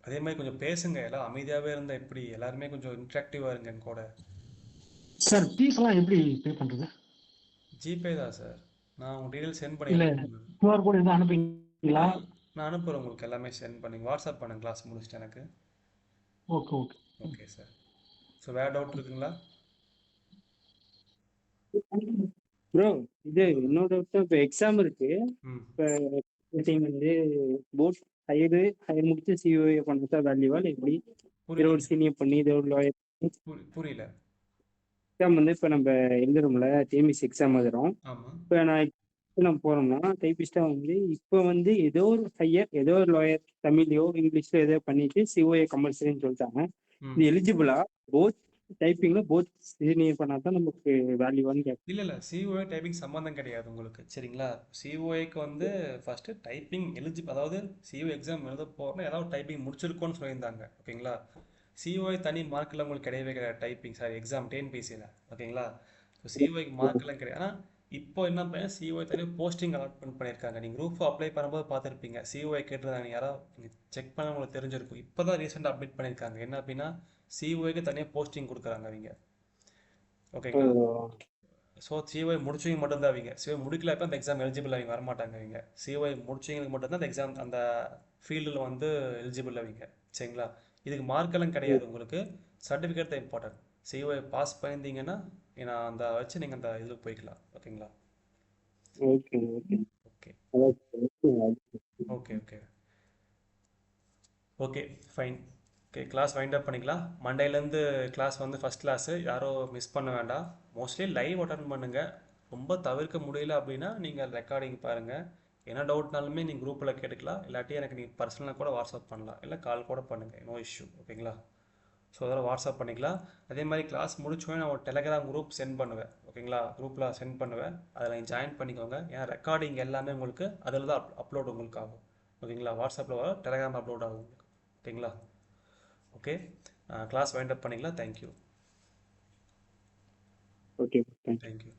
அதே மாதிரி கொஞ்சம் பேசுங்க, எல்லாம் அமைதியாகவே இருந்தால் எப்படி? எல்லாருமே கொஞ்சம் இன்ட்ராக்டிவாக இருங்க என் கூட. சார் ஃபீஸ் எல்லாம் எப்படி பே பண்றது? ஜிபே தான் சார். நான் உங்கள் டீட்டெயில் சென்ட் இல்ல பண்ணிடுறேன். QR கோட் எதுவும் அனுப்புவீங்களா? நான் அனுப்புகிறேன் உங்களுக்கு, எல்லாமே சென்ட் பண்ணி வாட்ஸ்அப் பண்ணுங்க கிளாஸ் முடிச்சுட்டு எனக்கு. Okay okay. Okay sir. So வேறு டவுட் இருக்குங்களா? ப்ரோ இது என்னோட இப்போ எக்ஸாம் இருக்கு. ம் இப்போ வந்து போத் ஹையர் முடிச்சு சிஓஏ பண்ணா வேல்யூவா இல்லை எப்படி? இதோட புரியல சீனியர் பண்ணி இதோட லாயர் புரியல. எக்ஸாம் வந்து இப்போ நம்ம எழுதுறோம்ல, டிஎம்எஸ் எக்ஸாம் எழுதுறோம். ஆமாம். இப்போ நான் போறோம்னா டைப்பிஸ்டா வந்து இப்போ வந்து ஏதோ ஒரு ஹையர் ஏதோ ஒரு லாயர் தமிழ்லையோ இங்கிலீஷ்லயோ ஏதோ பண்ணிட்டு சிஓஏ கம்பல்சரின்னு சொல்லிட்டாங்க. ம் இது எலிஜிபிளா? போத் டைப்பிங்ல போத் சீனியர் பண்ணா தான் நமக்கு வேல்யூவான்னு கேட்க. இல்லை சிஓஏ டைப்பிங் சம்மந்தம் கிடையாது உங்களுக்கு. சரிங்களா? சிஓஏக்கு வந்து ஃபஸ்ட்டு டைப்பிங் அதாவது சிஓ எக்ஸாம் எழுத போகிறோன்னா ஏதாவது டைப்பிங் முடிச்சிருக்கோன்னு சொல்லியிருந்தாங்க. ஓகேங்களா? சிஓஏ தனி மார்க்கில் உங்களுக்கு கிடையவே கிடையாது. டைப்பிங் எக்ஸாம் டிஎன்பிசியில். ஓகேங்களா? ஸோ சிஓஏக்கு மார்க்கெல்லாம் கிடையாது. ஆனால் இப்போ என்ன பண்ண சிஓஏ தனி போஸ்டிங் அலாட்மெண்ட் பண்ணியிருக்காங்க. நீங்கள் குரூப் அப்ளை பண்ணும்போது பார்த்துருப்பீங்க, சிஓஏ கேட்டிருந்தாங்க. யாராவது நீங்கள் செக் பண்ண உங்களுக்கு தெரிஞ்சிருக்கும். இப்போ தான் ரீசெண்டாக அப்டேட் பண்ணியிருக்காங்க. என்ன அப்படின்னா சிஓஏக்கு தனியாக போஸ்டிங் கொடுக்குறாங்க அவங்க. ஓகேங்களா? ஸோ சிஓஐ முடிச்சவங்க மட்டும்தான் அவங்க. சிஓஐ முடிக்கல இப்போ அந்த எக்ஸாம் எலிஜிபிள் அவங்க வரமாட்டாங்க அவங்க. சிஓஐ முடிச்சவங்களுக்கு மட்டும்தான் அந்த எக்ஸாம் அந்த ஃபீல்டில் வந்து எலிஜிபிள் அவங்க. சரிங்களா? இதுக்கு மார்க்கெல்லாம் கிடையாது உங்களுக்கு, சர்டிஃபிகேட் தான் இம்பார்ட்டன்ட். சிஓஐ பாஸ் பண்ணியிருந்தீங்கன்னா நான் அந்த வச்சு நீங்கள் அந்த இதில் போய்க்கலாம். ஓகேங்களா? Okay okay okay okay. Okay okay okay fine. Okay, class wind up பண்ணிக்கலாம். மண்டேலேருந்து கிளாஸ் வந்து ஃபஸ்ட் கிளாஸு, யாரும் மிஸ் பண்ண வேண்டாம். மோஸ்ட்லி லைவ் அட்டன் பண்ணுங்கள். ரொம்ப தவிர்க்க முடியல அப்படின்னா நீங்கள் ரெக்கார்டிங் பாருங்கள். என்ன டவுட்னாலுமே நீங்கள் குரூப்பில் கேட்டுக்கலாம், இல்லாட்டி எனக்கு நீங்கள் பர்சனலாக கூட வாட்ஸ்அப் பண்ணலாம், இல்லை கால் கூட பண்ணுங்கள், நோ இஷ்யூ. ஓகேங்களா? ஸோ அதெல்லாம் வாட்ஸ்அப் பண்ணிக்கலாம். அதே மாதிரி கிளாஸ் முடிச்சோடனே நான் ஒரு டெலகிராம் குரூப் சென்ட் பண்ணுவேன். ஓகேங்களா? குரூப்பில் சென்ட் பண்ணுவேன், அதில் நீங்கள் ஜாயின் பண்ணிக்கோங்க. ஏன்னா ரெக்கார்டிங் எல்லாமே உங்களுக்கு அதில் தான் அப்லோட் உங்களுக்கு ஆகும். ஓகேங்களா? வாட்ஸ்அப்பில் வர டெலகிராம் அப்லோட் ஆகும் உங்களுக்கு. ஓகேங்களா? ஓகே, கிளாஸ் வைண்ட் அப் பண்ணிக்கலாம். தேங்க்யூ. ஓகே. தேங்க்யூ.